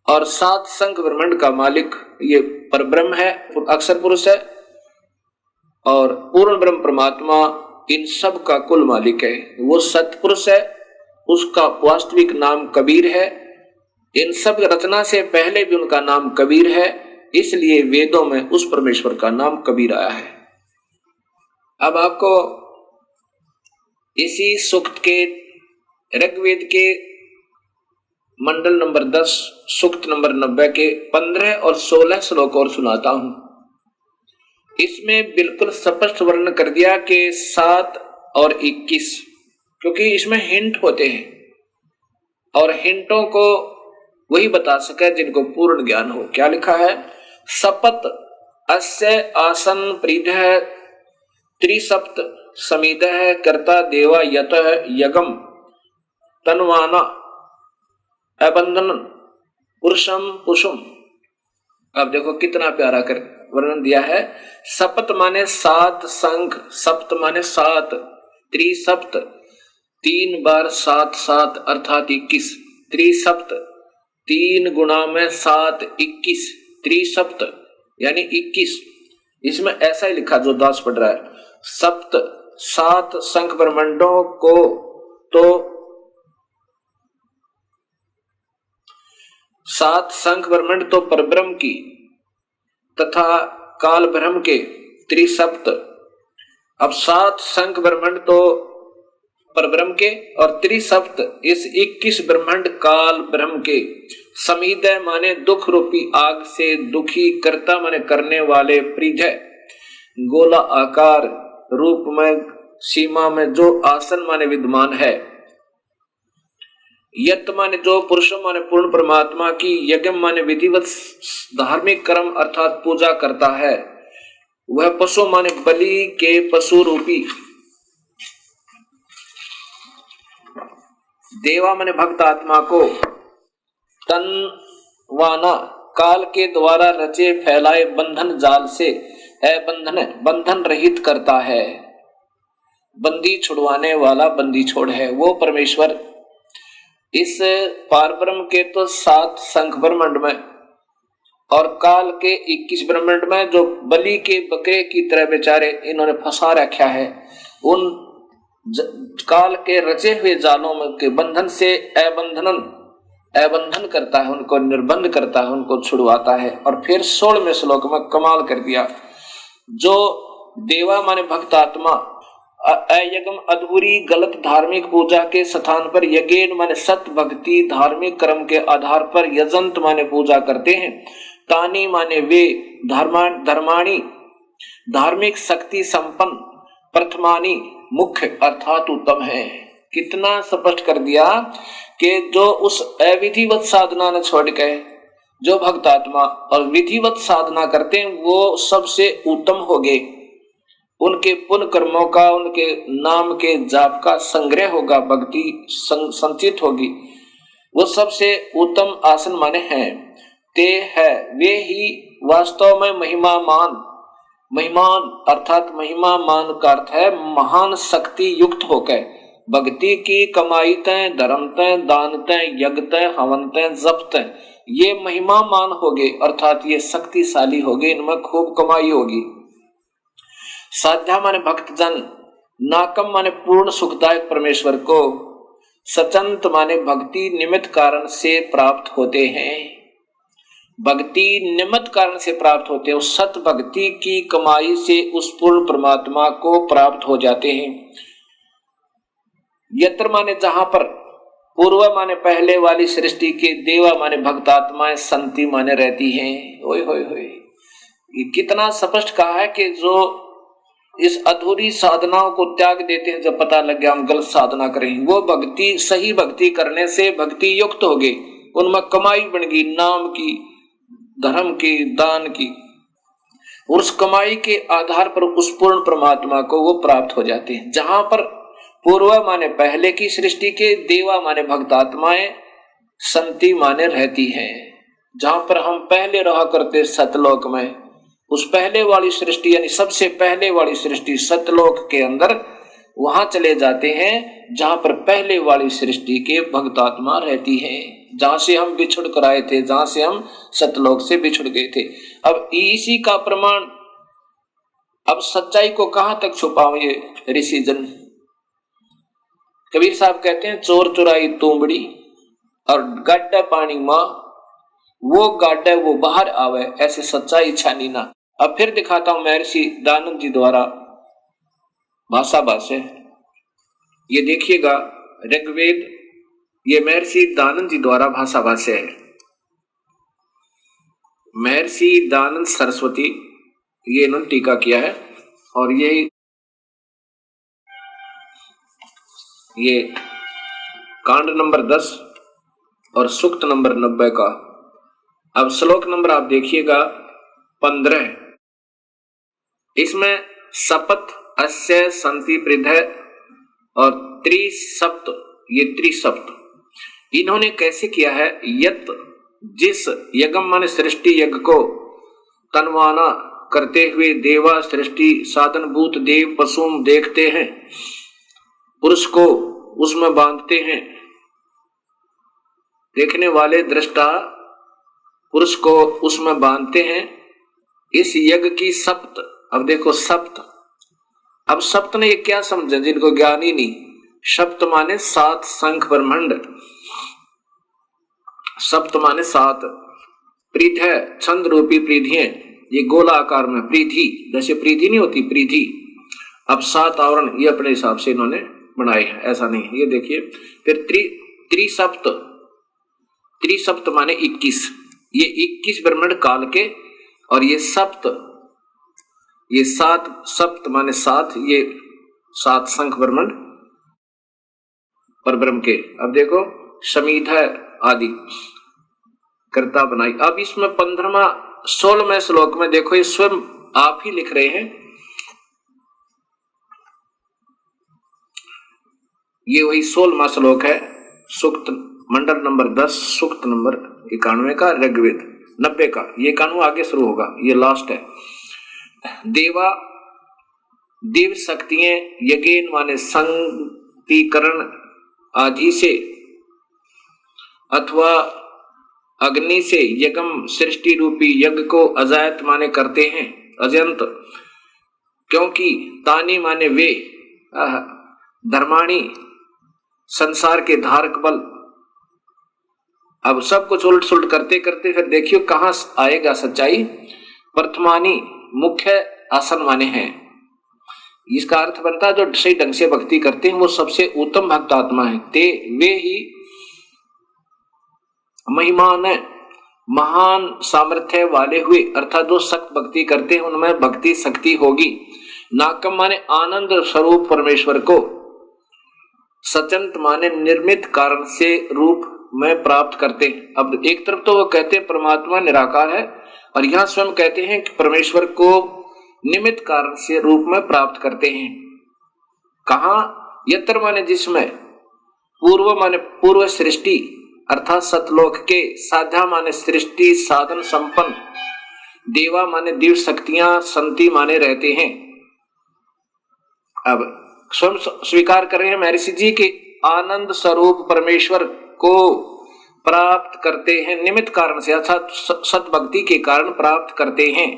और 7 संख ब्रह्मांड का मालिक ये परब्रह्म है, अक्षर पुरुष है, और पूर्ण ब्रह्म परमात्मा इन सब का कुल मालिक है। वो सतपुरुष है, उसका वास्तविक नाम कबीर है। इन सब रचना से पहले भी उनका नाम कबीर है, इसलिए वेदों में उस परमेश्वर का नाम कबीर आया है। अब आपको इसी सूक्त के ऋग्वेद के मंडल नंबर 10 सूक्त नंबर 90 के 15 और 16 श्लोक और सुनाता हूं। इसमें बिल्कुल स्पष्ट वर्णन कर दिया कि 7 और 21, क्योंकि इसमें हिंट होते हैं और हिंटों को वही बता सके जिनको पूर्ण ज्ञान हो। क्या लिखा है? सपत अस्य आसन प्रीधः त्रिसप्त समिदः कर्ता देवा यतः यगम तन्वाना अबंधन पुरुषम पुषुम। अब देखो कितना प्यारा कर वर्णन दिया है। सप्त माने 7 संख, सप्त माने 7, त्रिसप्त 3 बार 7 7 अर्थात 21, त्रिसप्त 3 गुणा में 7 21, त्रिसप्त यानी 21। इसमें ऐसा ही लिखा जो दास पढ़ रहा है। सप्त 7 संख ब्रह्मांडों को तो 7 संख ब्रह्मांड तो परब्रह्म की तथा काल ब्रह्म के त्रिसप्त। अब 7 संख ब्रह्मांड तो परब्रह्म के और त्रिसप्त इस 21 ब्रह्मांड काल ब्रह्म के। समीदय माने दुख रूपी आग से दुखी, कर्ता माने करने वाले, प्रीधय गोला आकार रूप में सीमा में जो आसन माने विद्यमान है, यत माने जो, पुरुष माने पूर्ण परमात्मा की, यज्ञ माने विधिवत धार्मिक कर्म अर्थात पूजा करता है, वह पशु माने बलि के पशु रूपी, देवा माने भक्त आत्मा को, तनवाना काल के द्वारा रचे फैलाए बंधन जाल से बंधन रहित करता है, बंदी छुड़वाने वाला बंदी छोड़ है वो परमेश्वर। इस पारब्रह्म के तो 7 संख ब्रह्मांड में और काल के 21 ब्रह्मांड में जो बलि के बकरे की तरह बेचारे इन्होंने फंसा रखा है, उन काल के रचे हुए जालों में के बंधन से अबंधन करता है, उनको निर्बंध करता है, उनको छुड़वाता है। और फिर 16वें श्लोक में कमाल कर दिया, जो देवा माने भक्त आत्मा अयज्ञम अधूरी गलत धार्मिक पूजा के स्थान पर यज्ञ माने सत भक्ति धार्मिक कर्म के आधार पर यजंत माने पूजा करते हैं। तानी माने वे धर्माणी धार्मिक शक्ति संपन्न प्रथमानी मुख्य अर्थात उत्तम है। कितना स्पष्ट कर दिया कि जो उस अविधिवत साधना ने छोड़ के जो भक्तात्मा और विधिवत साधना करते हैं वो सबसे उत्तम हो गए। उनके पुण्य कर्मों का उनके नाम के जाप का संग्रह होगा, भक्ति संचित होगी, वो सबसे उत्तम आसन माने हैं। ते है वे ही वास्तव में महिमान अर्थात महिमा मान का अर्थ है महान शक्ति युक्त होकर भक्ति की कमाई तय धर्म तय दान तय यज्ञ तय हवन तय जप तय ये महिमा मान हो गए अर्थात ये शक्तिशाली हो गए, इनमें खूब कमाई होगी। साध्या माने भक्तजन, नाकम माने पूर्ण सुखदायक परमेश्वर को, सचंत माने भक्ति निमित्त कारण से प्राप्त होते हैं। भक्ति निमित्त कारण से प्राप्त होते हैं, उस सत भक्ति की कमाई से उस पूर्ण परमात्मा को प्राप्त हो जाते हैं। यत्र माने जहां पर, पूर्व माने पहले वाली सृष्टि के, देवा माने भक्तात्माएं, संति माने रहती हैं। ओए होए होए, ये कितना स्पष्ट कहा है कि जो इस अधूरी साधनाओं को त्याग देते हैं, जब पता लग गया हम गलत साधना करें, वो भक्ति सही भक्ति करने से भक्ति युक्त हो गए, उनमें कमाई बन गई, नाम की, धर्म की, दान की, और उस कमाई के आधार पर उस पूर्ण परमात्मा को वो प्राप्त हो जाते हैं। जहां पर पूर्व माने पहले की सृष्टि के, देवा माने भक्तात्माएं, संति माने रहती हैं। जहां पर हम पहले रहा करते सतलोक में, उस पहले वाली सृष्टि यानी सबसे पहले वाली सृष्टि सतलोक के अंदर, वहां चले जाते हैं जहां पर पहले वाली सृष्टि के भक्तात्मा रहती हैं, जहां से हम बिछुड़ कर आए थे, जहां से हम सतलोक से बिछुड़ गए थे। अब इसी का प्रमाण, अब सच्चाई को कहां तक छुपाऊं ये ऋषिजन। कबीर साहब कहते हैं चोर चुराई तुमड़ी और गाड्डा पानी मां, वो गाड्डा वो बाहर आवे, ऐसे सच्चाई छानी ना। अब फिर दिखाता हूं महर्षि दानंद जी द्वारा भाषा भाष्य, ये देखिएगा ऋग्वेद, ये महर्षि दानंद जी द्वारा भाषा भाष्य है। महर्षि दानंद सरस्वती, ये इन्होंने टीका किया है, और ये कांड नंबर 10 और सूक्त नंबर 90 का। अब श्लोक नंबर आप देखिएगा 15, इसमें सपत अस्य संति पृथ्य और त्रिसप्त, ये त्रिसप्त इन्होंने कैसे किया है। यत जिस यज्ञम माने सृष्टि यज्ञ को तनवाना करते हुए देवा सृष्टि साधन भूत देव पशुम देखते हैं, पुरुष को उसमें बांधते हैं, देखने वाले दृष्टा पुरुष को उसमें बांधते हैं। इस यज्ञ की सप्त, अब देखो सप्त, अब सप्त ने ये क्या समझे जिनको ज्ञान ही नहीं। सप्त माने 7 शंख ब्रह्मांड, सप्त माने 7, पृथ्वी छंद रूपी पृथ्वियां, ये गोला आकार में पृथ्वी, जैसे पृथ्वी नहीं होती पृथ्वी, अब 7 आवरण ये अपने हिसाब से इन्होंने बनाए हैं, ऐसा नहीं। ये देखिए फिर त्रिसप्त, त्रिसप्त माने 21, ये 21 ब्रह्मांड काल के, और ये सप्त, ये 7 सप्त माने 7, ये 7 शंख ब्रह्मांड पर ब्रह्म के। अब देखो समीधा आदि कर्ता बनाई। अब इसमें 15वां 16वें श्लोक में देखो, ये स्वयं आप ही लिख रहे हैं, ये वही 16वां श्लोक है, सूक्त मंडल नंबर 10 सूक्त नंबर 91 का, ऋग्वेद 90 का, ये 91 आगे शुरू होगा, ये लास्ट है। देवा देव शक्तियां यज्ञ माने संतीकरण आदि से अथवा अग्नि से यज्ञम सृष्टि रूपी यज्ञ को अजायत माने करते हैं, अजंत, क्योंकि तानी माने वे, धर्माणी संसार के धारक बल। अब सब कुछ उलट सुलट करते करते फिर देखियो कहां आएगा सच्चाई। प्रथमानी मुख्य आसन माने हैं, इसका अर्थ बनता है जो सही ढंग से भक्ति करते हैं वो सबसे उत्तम भक्त आत्मा है। ते वे ही महिमान महान सामर्थ्य वाले हुए, अर्थात जो सख्त भक्ति करते हैं उनमें भक्ति शक्ति होगी। नाकम माने आनंद स्वरूप परमेश्वर को, सचंत माने निर्मित कारण से रूप में प्राप्त करते हैं। अब एक तरफ तो वो कहते हैं परमात्मा निराकार है, और यहां स्वयं कहते हैं कि परमेश्वर को निमित्त कारण से रूप में प्राप्त करते हैं। कहा? यत्र माने जिसमें, पूर्व माने पूर्व सृष्टि अर्थात सतलोक के, साध्या माने सृष्टि साधन संपन्न, देवा माने दिव्य शक्तियां, संति माने रहते हैं। अब स्वयं स्वीकार कर रहे हैं महर्षि जी के आनंद स्वरूप परमेश्वर को प्राप्त करते हैं निमित्त कारण से, अर्थात सतभक्ति के कारण प्राप्त करते हैं।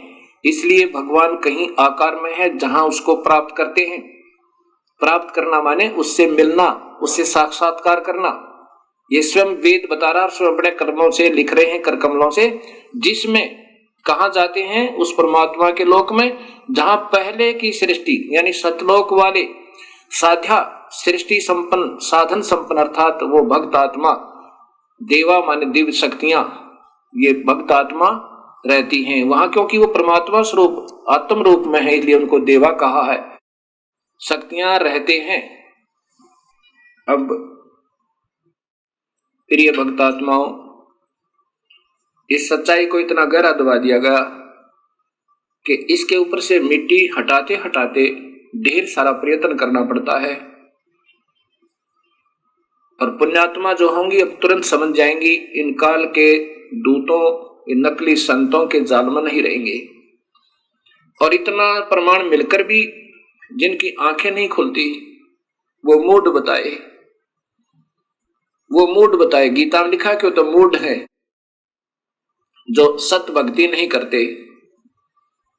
इसलिए भगवान कहीं आकार में है जहां उसको प्राप्त करते हैं। प्राप्त करना माने उससे मिलना, उससे साक्षात्कार करना। ये स्वयं वेद बता रहा है, स्वयं अपने कर्मों से लिख रहे हैं, कर कमलों से, जिसमें कहा जाते हैं उस परमात्मा के लोक में जहां पहले की सृष्टि यानी सतलोक वाले साध्या सृष्टि संपन्न साधन संपन्न अर्थात वो भक्त आत्मा, देवा माने दिव्य शक्तियां, ये भक्त आत्मा रहती हैं वहां, क्योंकि वो परमात्मा स्वरूप आत्म रूप में है इसलिए उनको देवा कहा है। शक्तियां रहते हैं। अब प्रिय भक्त आत्माओं, इस सच्चाई को इतना गहरा दबा दिया गया कि इसके ऊपर से मिट्टी हटाते हटाते ढेर सारा प्रयत्न करना पड़ता है। और पुण्यात्मा जो होंगी अब तुरंत समझ जाएंगी इन काल के दूतों, इन नकली संतों के जाल में नहीं रहेंगे। और इतना प्रमाण मिलकर भी जिनकी आंखें नहीं खुलती वो मूड बताए, वो मूड बताए। गीता में लिखा क्यों? तो मूड है जो सत भक्ति नहीं करते।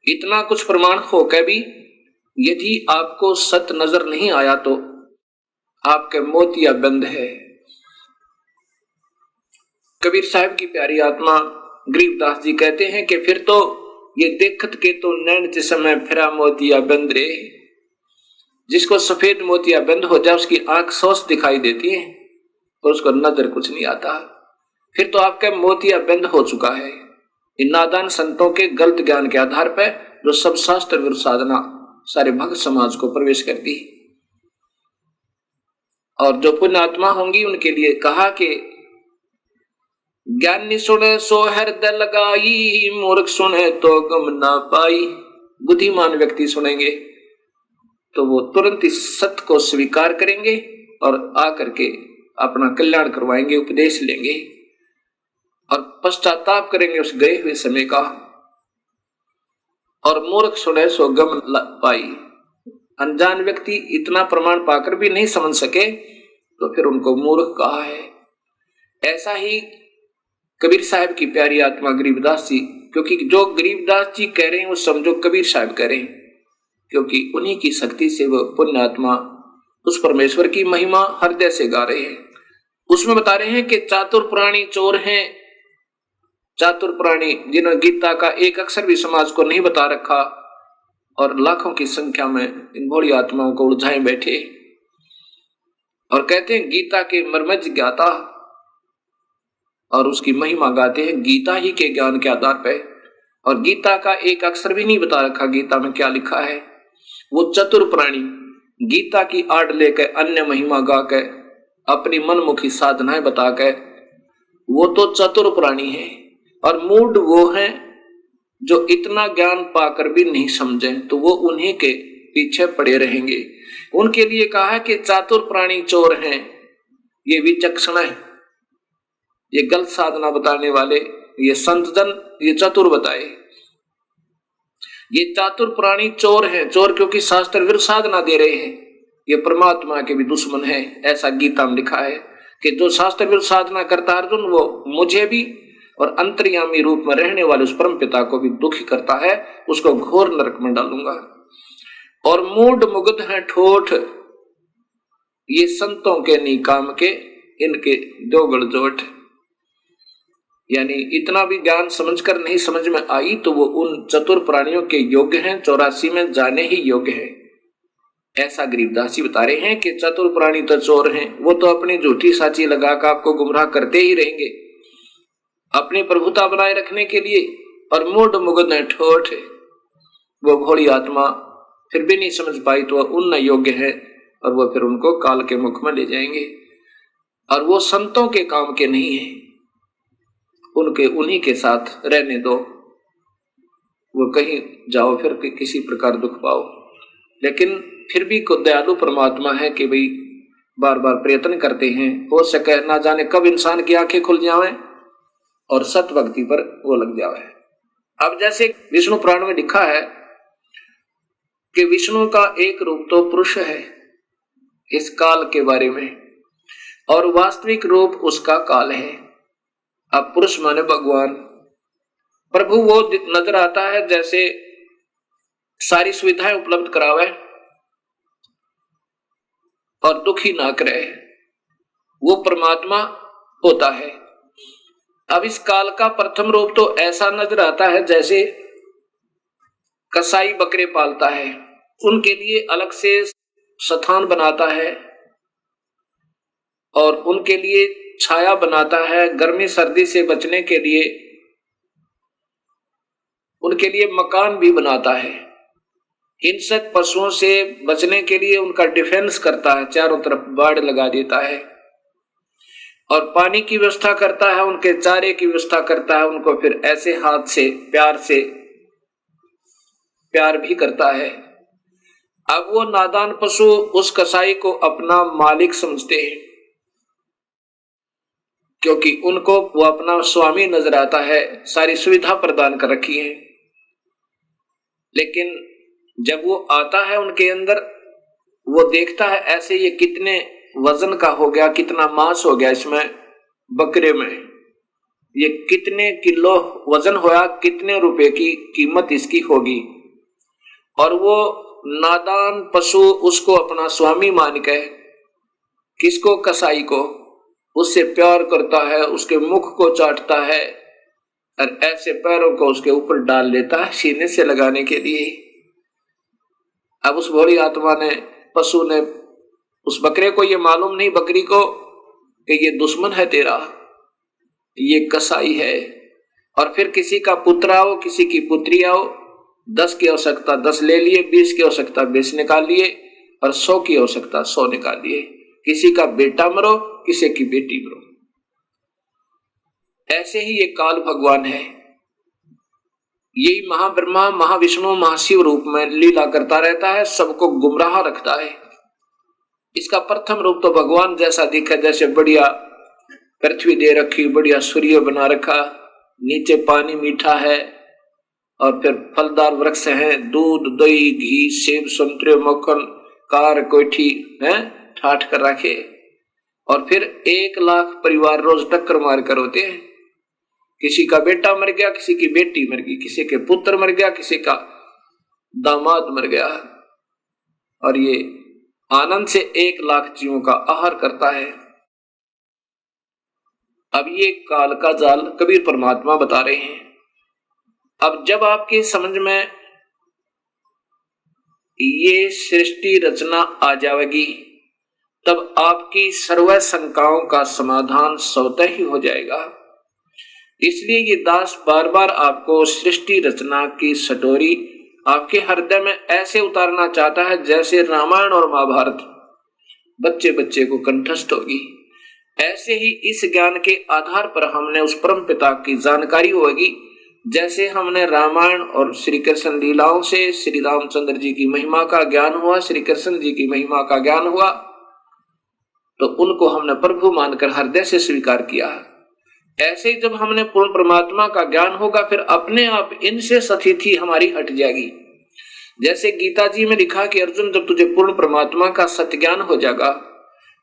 इतना कुछ प्रमाण होकर भी यदि आपको सत नजर नहीं आया तो आपके मोतिया बंद है। कबीर साहब की प्यारी आत्मा गरीबदास जी कहते हैं कि फिर तो ये देखत के तो नैन जिसमें फिरा मोतिया बंद रे। जिसको सफेद मोतिया बंद हो जाए उसकी आंख सोच दिखाई देती है तो उसको नजर कुछ नहीं आता। फिर तो आपका मोतिया बंद हो चुका है इन नादान संतों के गलत ज्ञान के आधार पर, जो सब शास्त्र विरुद्ध साधना सारे भक्त समाज को प्रवेश कर दी। और जो पुण्य आत्मा होंगी उनके लिए कहा कि ज्ञानी सुने सो हृदय लगाई, मूर्ख सुने तो गम ना पाई। बुद्धिमान व्यक्ति सुनेंगे तो वो तुरंत इस सत्य को स्वीकार करेंगे और आकर के अपना कल्याण करवाएंगे, उपदेश लेंगे और पश्चाताप करेंगे उस गए हुए समय का। और मूर्ख सुने सो गम ना पाई। अनजान व्यक्ति इतना प्रमाण पाकर भी नहीं समझ सके तो फिर उनको मूर्ख कहा है। ऐसा ही कबीर साहब की प्यारी आत्मा गरीबदास जी, क्योंकि जो गरीबदास जी कह रहे हैं वो समझो कबीर साहब कह रहे हैं, क्योंकि उन्हीं की शक्ति से वो पुण्य आत्मा उस परमेश्वर की महिमा हृदय से गा रहे हैं। उसमें बता रहे हैं कि चातुर प्राणी चोर हैं। चातुर प्राणी जिन्होंने गीता का एक अक्षर भी समाज को नहीं बता रखा और लाखों की संख्या में इन भोली आत्माओं को उलझाए बैठे और कहते हैं गीता के मर्मज्ञ ज्ञाता और उसकी महिमा गाते हैं गीता ही के ज्ञान के आधार पर। और गीता का एक अक्षर भी नहीं बता रखा गीता में क्या लिखा है। वो चतुर प्राणी गीता की आड़ लेकर अन्य महिमा गा के अपनी मनमुखी साधनाएं बता के वो तो चतुर प्राणी है। और मूड वो हैं जो इतना ज्ञान पाकर भी नहीं समझे तो वो उन्हीं के पीछे पड़े रहेंगे। उनके लिए कहा है कि चातुर प्राणी चोर हैं, ये विचक्षण है, ये गलत साधना बताने वाले, ये संत जन ये चतुर बताए। ये चातुर प्राणी चोर हैं। चोर क्योंकि शास्त्र विरुद्ध साधना दे रहे हैं, ये परमात्मा के भी दुश्मन है। ऐसा गीता में लिखा है कि जो शास्त्र विरुद्ध साधना करता है अर्जुन, वो मुझे भी और अंतर्यामी रूप में रहने वाले उस परम पिता को भी दुखी करता है, उसको घोर नरक में डालूंगा। और मूड मुग्ध है ठोठ, ये संतों के निकाम के इनके दो गड़जोट। यानी इतना भी ज्ञान समझकर नहीं समझ में आई तो वो उन चतुर प्राणियों के योग्य हैं, 84 में जाने ही योग्य है। ऐसा गरीबदास जी बता रहे हैं कि चतुर प्राणी तो चोर हैं, वो तो अपनी झूठी साची लगाकर आपको गुमराह करते ही रहेंगे अपनी प्रभुता बनाए रखने के लिए। और मूढ़ मुग्ध ठोठ वो भोली आत्मा फिर भी नहीं समझ पाई तो उन योग्य है, और वो फिर उनको काल के मुख में ले जाएंगे। और वो संतों के काम के नहीं है, उनके उन्हीं के साथ रहने दो, वो कहीं जाओ फिर किसी प्रकार दुख पाओ। लेकिन फिर भी को दयालु परमात्मा है कि भाई बार बार प्रयत्न करते हैं, हो सके ना जाने कब इंसान की आंखें खुल जावे और सत भक्ति पर वो लग जावे। अब जैसे विष्णु पुराण में लिखा है कि विष्णु का एक रूप तो पुरुष है इस काल के बारे में, और वास्तविक रूप उसका काल है। अब पुरुष माने भगवान, प्रभु वो नजर आता है जैसे सारी सुविधाएं उपलब्ध करावे और दुखी ना करे, वो परमात्मा होता है। अब इस काल का प्रथम रूप तो ऐसा नजर आता है जैसे कसाई बकरे पालता है, उनके लिए अलग से स्थान बनाता है और उनके लिए छाया बनाता है, गर्मी सर्दी से बचने के लिए उनके लिए मकान भी बनाता है, हिंसक पशुओं से बचने के लिए उनका डिफेंस करता है, चारों तरफ बाड़ लगा देता है, और पानी की व्यवस्था करता है, उनके चारे की व्यवस्था करता है, उनको फिर ऐसे हाथ से प्यार भी करता है। अब वो नादान पशु उस कसाई को अपना मालिक समझते हैं, क्योंकि उनको वो अपना स्वामी नजर आता है, सारी सुविधा प्रदान कर रखी है। लेकिन जब वो आता है उनके अंदर, वो देखता है ऐसे ये कितने वजन का हो गया, कितना मांस हो गया इसमें बकरे में, ये कितने किलो वजन होया, कितने रुपए की कीमत इसकी होगी। और वो नादान पशु उसको अपना स्वामी मान के, किसको, कसाई को, उससे प्यार करता है, उसके मुख को चाटता है और ऐसे पैरों को उसके ऊपर डाल लेता है सीने से लगाने के लिए। अब उस भोली आत्मा ने, पशु ने, उस बकरे को ये मालूम नहीं, बकरी को, कि ये दुश्मन है तेरा, ये कसाई है। और फिर किसी का पुत्र आओ, किसी की पुत्री आओ, 10 की आवश्यकता 10 ले लिए, 20 की आवश्यकता 20 निकाल लिए, और 100 की आवश्यकता 100 निकाल लिए। किसी का बेटा मरो, किसी की बेटी मरो। ऐसे ही ये काल भगवान है, यही महाब्रह्मा, महाविष्णु, महाशिव रूप में लीला करता रहता है, सबको गुमराह रखता है। इसका प्रथम रूप तो भगवान जैसा दिखे, जैसे बढ़िया पृथ्वी दे रखी, बढ़िया सूर्य बना रखा, नीचे पानी मीठा है, और फिर फलदार वृक्ष हैं, दूध, दही, घी, सेब, संतरे, मक्खन, कार, कोठी है ठाठ कर रखे। और फिर 1 लाख परिवार रोज टक्कर मार कर होते हैं, किसी का बेटा मर गया, किसी की बेटी मर गई, किसी के पुत्र मर गया, किसी का दामाद मर गया, और ये आनंद से 1 लाख जीवों का आहार करता है। अब ये काल का जाल कबीर परमात्मा बता रहे हैं। अब जब आपकी समझ में ये सृष्टि रचना आ जाएगी, तब आपकी सर्व शंकाओं का समाधान स्वतः ही हो जाएगा। इसलिए ये दास बार बार आपको सृष्टि रचना की सटोरी आपके हृदय में ऐसे उतारना चाहता है जैसे रामायण और महाभारत बच्चे बच्चे को कंठस्थ होगी। ऐसे ही इस ज्ञान के आधार पर हमने उस परम पिता की जानकारी होगी, जैसे हमने रामायण और श्री कृष्ण लीलाओं से श्री रामचंद्र जी की महिमा का ज्ञान हुआ, श्री कृष्ण जी की महिमा का ज्ञान हुआ, तो उनको हमने प्रभु मानकर हृदय से स्वीकार किया। ऐसे जब हमने पूर्ण परमात्मा का ज्ञान होगा, फिर अपने आप इनसे सतिथि हमारी हट जाएगी। जैसे गीता जी में लिखा कि अर्जुन, जब तुझे पूर्ण परमात्मा का सत्य ज्ञान हो जाएगा,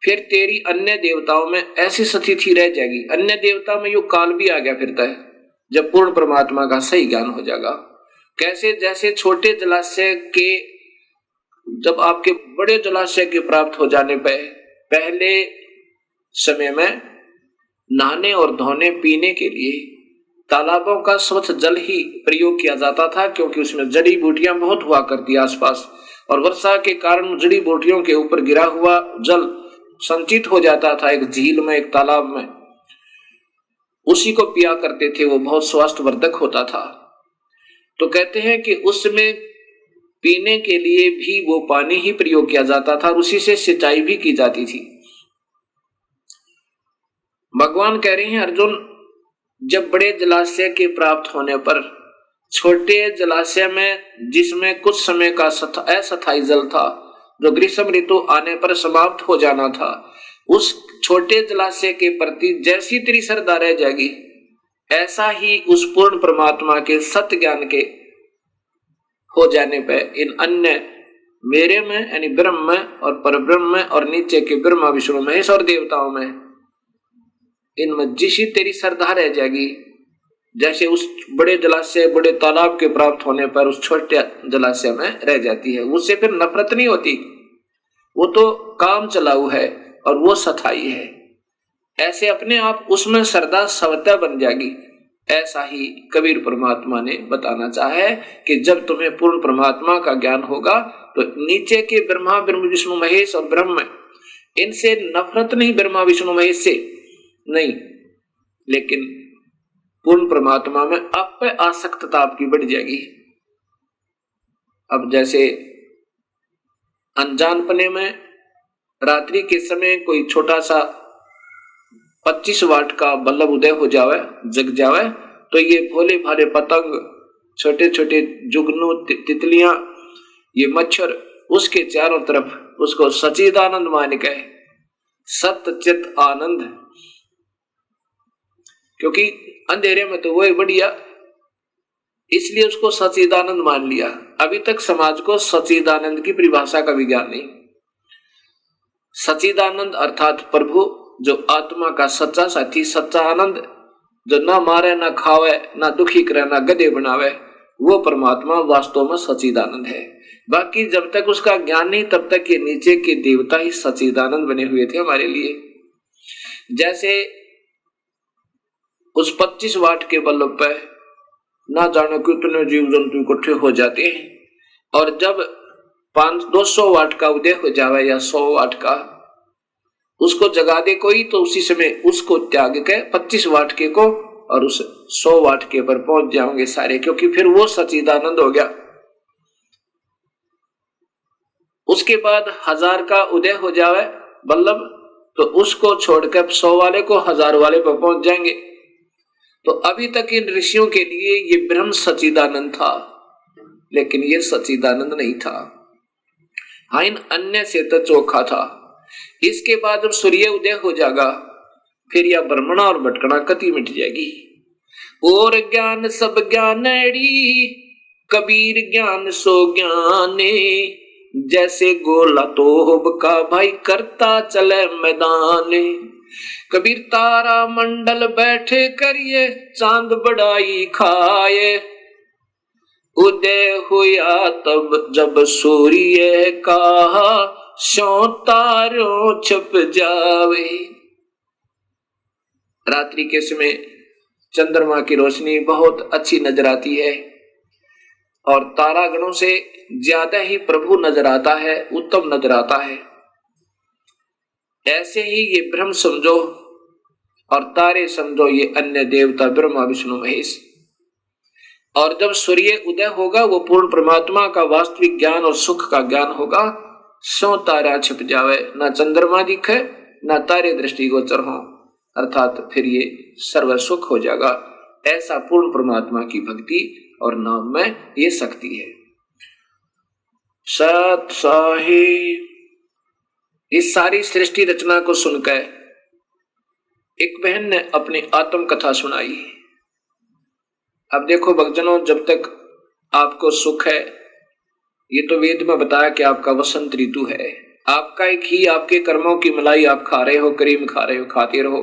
फिर तेरी अन्य देवताओं में ऐसी सतिथि रह जाएगी। अन्य देवता में युग काल भी आ गया फिरता है जब पूर्ण परमात्मा का सही ज्ञान हो जाएगा। कैसे, जैसे छोटे जलाशय के, जब आपके बड़े जलाशय के प्राप्त हो जाने पर पहले समय में नहाने और धोने पीने के लिए तालाबों का स्वच्छ जल ही प्रयोग किया जाता था, क्योंकि उसमें जड़ी बूटियां बहुत हुआ करती आसपास, और वर्षा के कारण जड़ी बूटियों के ऊपर गिरा हुआ जल संचित हो जाता था एक झील में, एक तालाब में, उसी को पिया करते थे। वो बहुत स्वास्थ्यवर्धक होता था। तो कहते हैं कि उसमें पीने के लिए भी वो पानी ही प्रयोग किया जाता था और उसी से सिंचाई भी की जाती थी। भगवान कह रहे हैं अर्जुन, जब बड़े जलाशय के प्राप्त होने पर छोटे जलाशय में जिसमें कुछ समय का अस्थायी जल था, जो ग्रीष्म ऋतु आने पर समाप्त हो जाना था, उस छोटे जलाशय के प्रति जैसी तेरी श्रद्धा रह जाएगी, ऐसा ही उस पूर्ण परमात्मा के सत्य ज्ञान के हो जाने पर इन अन्य मेरे में यानी ब्रह्म में और परब्रह्म में और नीचे के ब्रह्मा विष्णु महेश और देवताओं में, इनमें जिसी तेरी श्रद्धा रह जाएगी, जैसे उस बड़े जलाशय बड़े तालाब के प्राप्त होने पर उस छोटे जलाशय में रह जाती है। उससे फिर नफरत नहीं होती, वो तो काम चलाऊ है और वो सथाई है। ऐसे अपने आप उसमें श्रद्धा स्वतः बन जाएगी। ऐसा ही कबीर परमात्मा ने बताना चाहा है कि जब तुम्हें पूर्ण परमात्मा का ज्ञान होगा तो नीचे के ब्रह्मा विष्णु महेश और ब्रह्म, इनसे नफरत नहीं, ब्रह्मा विष्णु महेश से नहीं, लेकिन पूर्ण परमात्मा में आप पे आसक्तता आपकी बढ़ जाएगी। अब जैसे अनजानपने में रात्रि के समय कोई छोटा सा 25 वाट का बल्ब उदय हो जावे, जग जावे, तो ये भोले भाले पतंग, छोटे छोटे जुगनू, तितलियां, ये मच्छर उसके चारों तरफ उसको सच्चिदानंद मान के सत्य चित आनंद, क्योंकि अंधेरे में तो वो बढ़िया, इसलिए उसको सच्चिदानंद मान लिया। अभी तक समाज को सच्चिदानंद की परिभाषा का विज्ञान नहीं। सच्चिदानंद अर्थात प्रभु, जो आत्मा का सच्चा साथी, सच्चा आनंद, जो ना मारे ना खावे ना दुखी करे ना गधे बनावे, वो परमात्मा वास्तव में सच्चिदानंद है। बाकी जब तक उसका ज्ञान नहीं तब तक ये नीचे के देवता ही सच्चिदानंद बने हुए थे हमारे लिए। जैसे उस 25 वाट के बल्ब पे ना जाने कितने जीव जंतु इकट्ठे हो जाते हैं, और जब 200 वाट का उदय हो जावे या 100 वाट का, उसको जगा दे कोई तो उसी समय उसको त्याग के 25 वाट के को और उस 100 वाट के पर पहुंच जाओगे सारे, क्योंकि फिर वो सच्चिदानंद हो गया। उसके बाद 1000 का उदय हो जावे बल्लभ, तो उसको छोड़कर 100 वाले को 1000 वाले पर पहुंच जाएंगे। तो अभी तक इन ऋषियों के लिए ये ब्रह्म सच्चिदानंद था, लेकिन ये सच्चिदानंद नहीं था। हाँ, इन अन्य से तो चोखा था। इसके बाद जब सूर्य उदय हो जाएगा, फिर यह भ्रमणा और भटकना कति मिट जाएगी। और ज्ञान सब ज्ञानड़ी, कबीर ज्ञान सो ज्ञाने, जैसे गोला तोब का भाई करता चले मैदाने। कबीर तारा मंडल बैठे करिए, चांद बड़ाई खाए, उदय हुआ तब जब सूर्य का सो तारों छप जावे। रात्रि के समय चंद्रमा की रोशनी बहुत अच्छी नजर आती है और तारागणों से ज्यादा ही प्रभु नजर आता है, उत्तम नजर आता है। ऐसे ही ये ब्रह्म समझो और तारे समझो, ये अन्य देवता ब्रह्मा विष्णु महेश। और जब सूर्य उदय होगा वो पूर्ण परमात्मा का वास्तविक ज्ञान और सुख का ज्ञान होगा। 100 तारा छिप जावे, ना चंद्रमा दिखे ना तारे दृष्टिगोचर हो, अर्थात फिर ये सर्व सुख हो जाएगा। ऐसा पूर्ण परमात्मा की भक्ति और नाम में ये शक्ति है। सत साहिब इस सारी सृष्टि रचना को सुनकर एक बहन ने अपनी आत्म कथा सुनाई। अब देखो भक्तजनों, जब तक आपको सुख है, ये तो वेद में बताया कि आपका वसंत ऋतु है, आपका एक ही आपके कर्मों की मलाई आप खा रहे हो, करीम खा रहे हो, खाते रहो।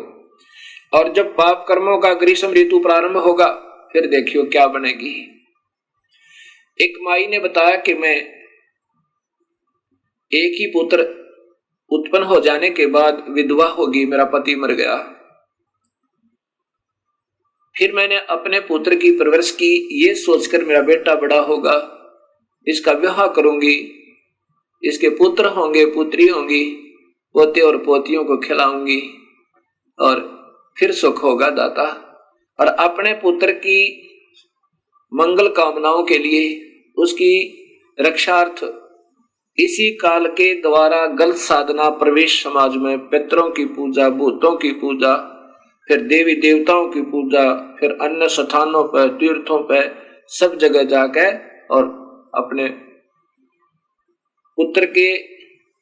और जब पाप कर्मों का ग्रीष्म ऋतु प्रारंभ होगा, फिर देखियो क्या बनेगी। एक माई ने बताया कि मैं एक ही पुत्र उत्पन्न हो जाने के बाद विधवा होगी, मेरा पति मर गया। फिर मैंने अपने पुत्र की परवरिश की, ये सोचकर मेरा बेटा बड़ा होगा, इसका विवाह करूंगी, इसके पुत्र होंगे, पुत्री होंगी, पोते और पोतियों को खिलाऊंगी और फिर सुख होगा दाता। और अपने पुत्र की मंगल कामनाओं के लिए, उसकी रक्षार्थ इसी काल के द्वारा गलत साधना, प्रवेश समाज में पितरों की पूजा, भूतों की पूजा, फिर देवी देवताओं की पूजा, फिर अन्य स्थानों पर, तीर्थों पर, सब जगह जाकर और अपने पुत्र के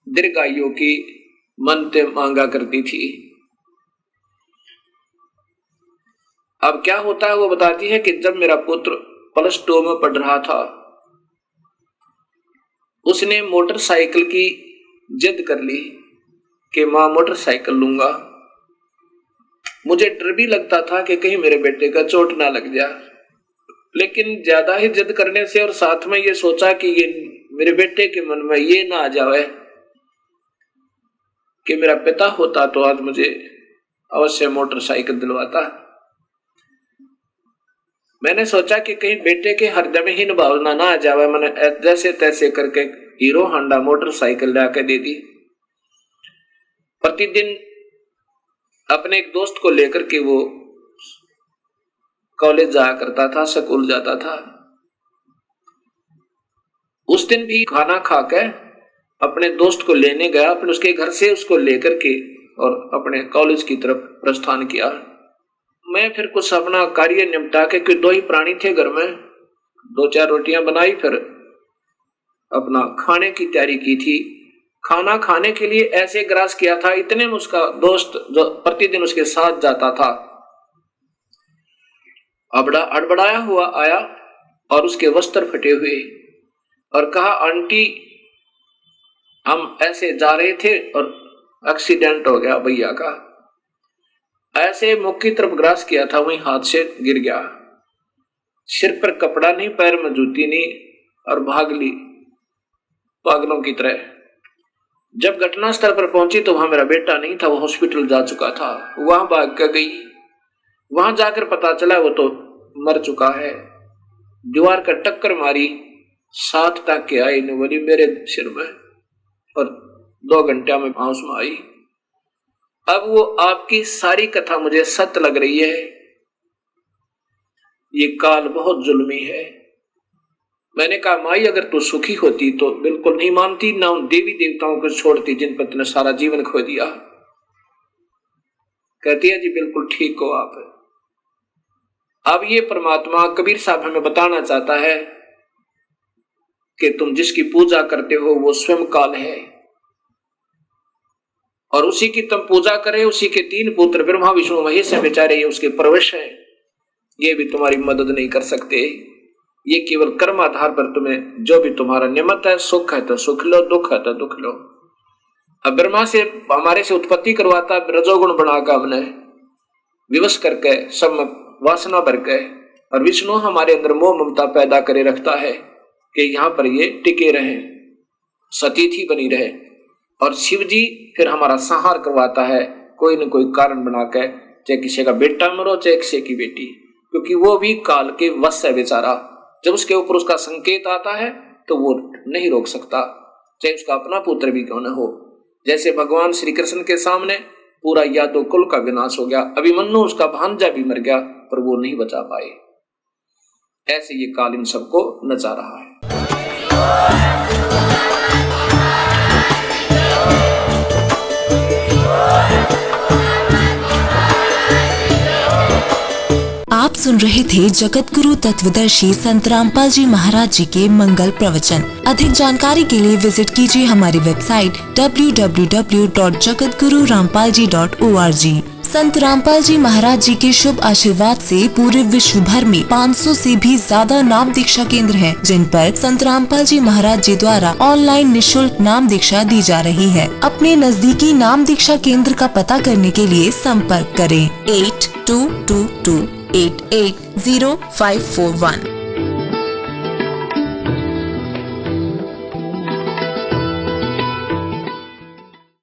दीर्घायु की मन्नतें मांगा करती थी। अब क्या होता है वो बताती है कि जब मेरा पुत्र +2 में पढ़ रहा था, उसने मोटरसाइकिल की जिद कर ली कि मां मोटरसाइकिल लूंगा। मुझे डर भी लगता था कि कहीं मेरे बेटे का चोट ना लग जाए, लेकिन ज्यादा ही जिद करने से और साथ में ये सोचा कि ये मेरे बेटे के मन में ये ना आ जाए कि मेरा पिता होता तो आज मुझे अवश्य मोटरसाइकिल दिलवाता। मैंने सोचा कि कहीं बेटे के हृदय में हीन भावना ना आ जाए। मैंने जैसे तैसे करके हीरो होंडा मोटरसाइकिल लाके दे दी। प्रतिदिन अपने एक दोस्त को लेकर के वो कॉलेज जाया करता था, स्कूल जाता था। उस दिन भी खाना खाकर अपने दोस्त को लेने गया, फिर उसके घर से उसको लेकर के और अपने कॉलेज की तरफ प्रस्थान किया। मैं फिर कुछ अपना कार्य निपटा के, क्योंकि 2 ही प्राणी थे घर में, 2-4 रोटियां बनाई, फिर अपना खाने की तैयारी की थी। खाना खाने के लिए ऐसे ग्रास किया था, इतने में उसका दोस्त जो प्रतिदिन उसके साथ जाता था अड़बड़ाया हुआ आया और उसके वस्त्र फटे हुए और कहा, आंटी हम ऐसे जा रहे थे और एक्सीडेंट हो गया भैया का। ऐसे मुख की तरफ ग्रास किया था, वहीं हाथ से गिर गया। सिर पर कपड़ा नहीं, पैर में जूती नहीं, और भाग ली पागलों की तरह। जब घटना स्थल पर पहुंची तो वहां मेरा बेटा नहीं था, वो हॉस्पिटल जा चुका था। वहां भाग कर गई, वहां जाकर पता चला वो तो मर चुका है। दीवार का टक्कर मारी, 7 टाँके आई ने बोली मेरे सिर में, और 2 घंटे में आंसू में आई। अब वो आपकी सारी कथा मुझे सत्य लग रही है। ये काल बहुत जुल्मी है। मैंने कहा, माई अगर तू सुखी होती तो बिल्कुल नहीं मानती, ना उन देवी देवताओं को छोड़ती जिन पर तूने सारा जीवन खो दिया। कहती है, जी बिल्कुल ठीक हो आप। अब ये परमात्मा कबीर साहब हमें बताना चाहता है कि तुम जिसकी पूजा करते हो वो स्वयं काल है, और उसी की तुम पूजा करे। उसी के 3 पुत्र ब्रह्मा विष्णु महेश है, बेचारे ये उसके प्रवेश है, ये भी तुम्हारी मदद नहीं कर सकते। ये केवल कर्म आधार पर तुम्हें जो भी तुम्हारा नियमित है, सुख है तो सुख लो, दुख है तो दुख लो। अब ब्रह्मा से हमारे से उत्पत्ति करवाता, रजोगुण बनाकर हमने विवश करके सब में वासना भर के, और विष्णु हमारे अंदर मोह ममता पैदा करे रखता है कि यहाँ पर ये टिके रहे, सतीथी बनी रहे। और शिव जी फिर हमारा संहार करवाता है कोई न कोई कारण बनाकर, चाहे किसी का बेटा मरो, चाहे किसी की बेटी, क्योंकि वो भी काल के वश है बेचारा। जब उसके ऊपर उसका संकेत आता है तो वो नहीं रोक सकता, चाहे उसका अपना पुत्र भी क्यों न हो। जैसे भगवान श्री कृष्ण के सामने पूरा यादव कुल का विनाश हो गया, अभिमन्यु उसका भांजा भी मर गया, पर वो नहीं बचा पाए। ऐसे ये काल इन सबको नचा रहा है। आप सुन रहे थे जगत गुरु तत्वदर्शी संत रामपाल जी महाराज जी के मंगल प्रवचन। अधिक जानकारी के लिए विजिट कीजिए हमारी वेबसाइट www.jagatgururampalji.org। संत रामपाल जी महाराज जी के शुभ आशीर्वाद से पूरे विश्व भर में 500 से भी ज्यादा नाम दीक्षा केंद्र हैं, जिन पर संत रामपाल जी महाराज जी द्वारा ऑनलाइन निःशुल्क नाम दीक्षा दी जा रही है। अपने नजदीकी नाम दीक्षा केंद्र का पता करने के लिए संपर्क करें 8222880541।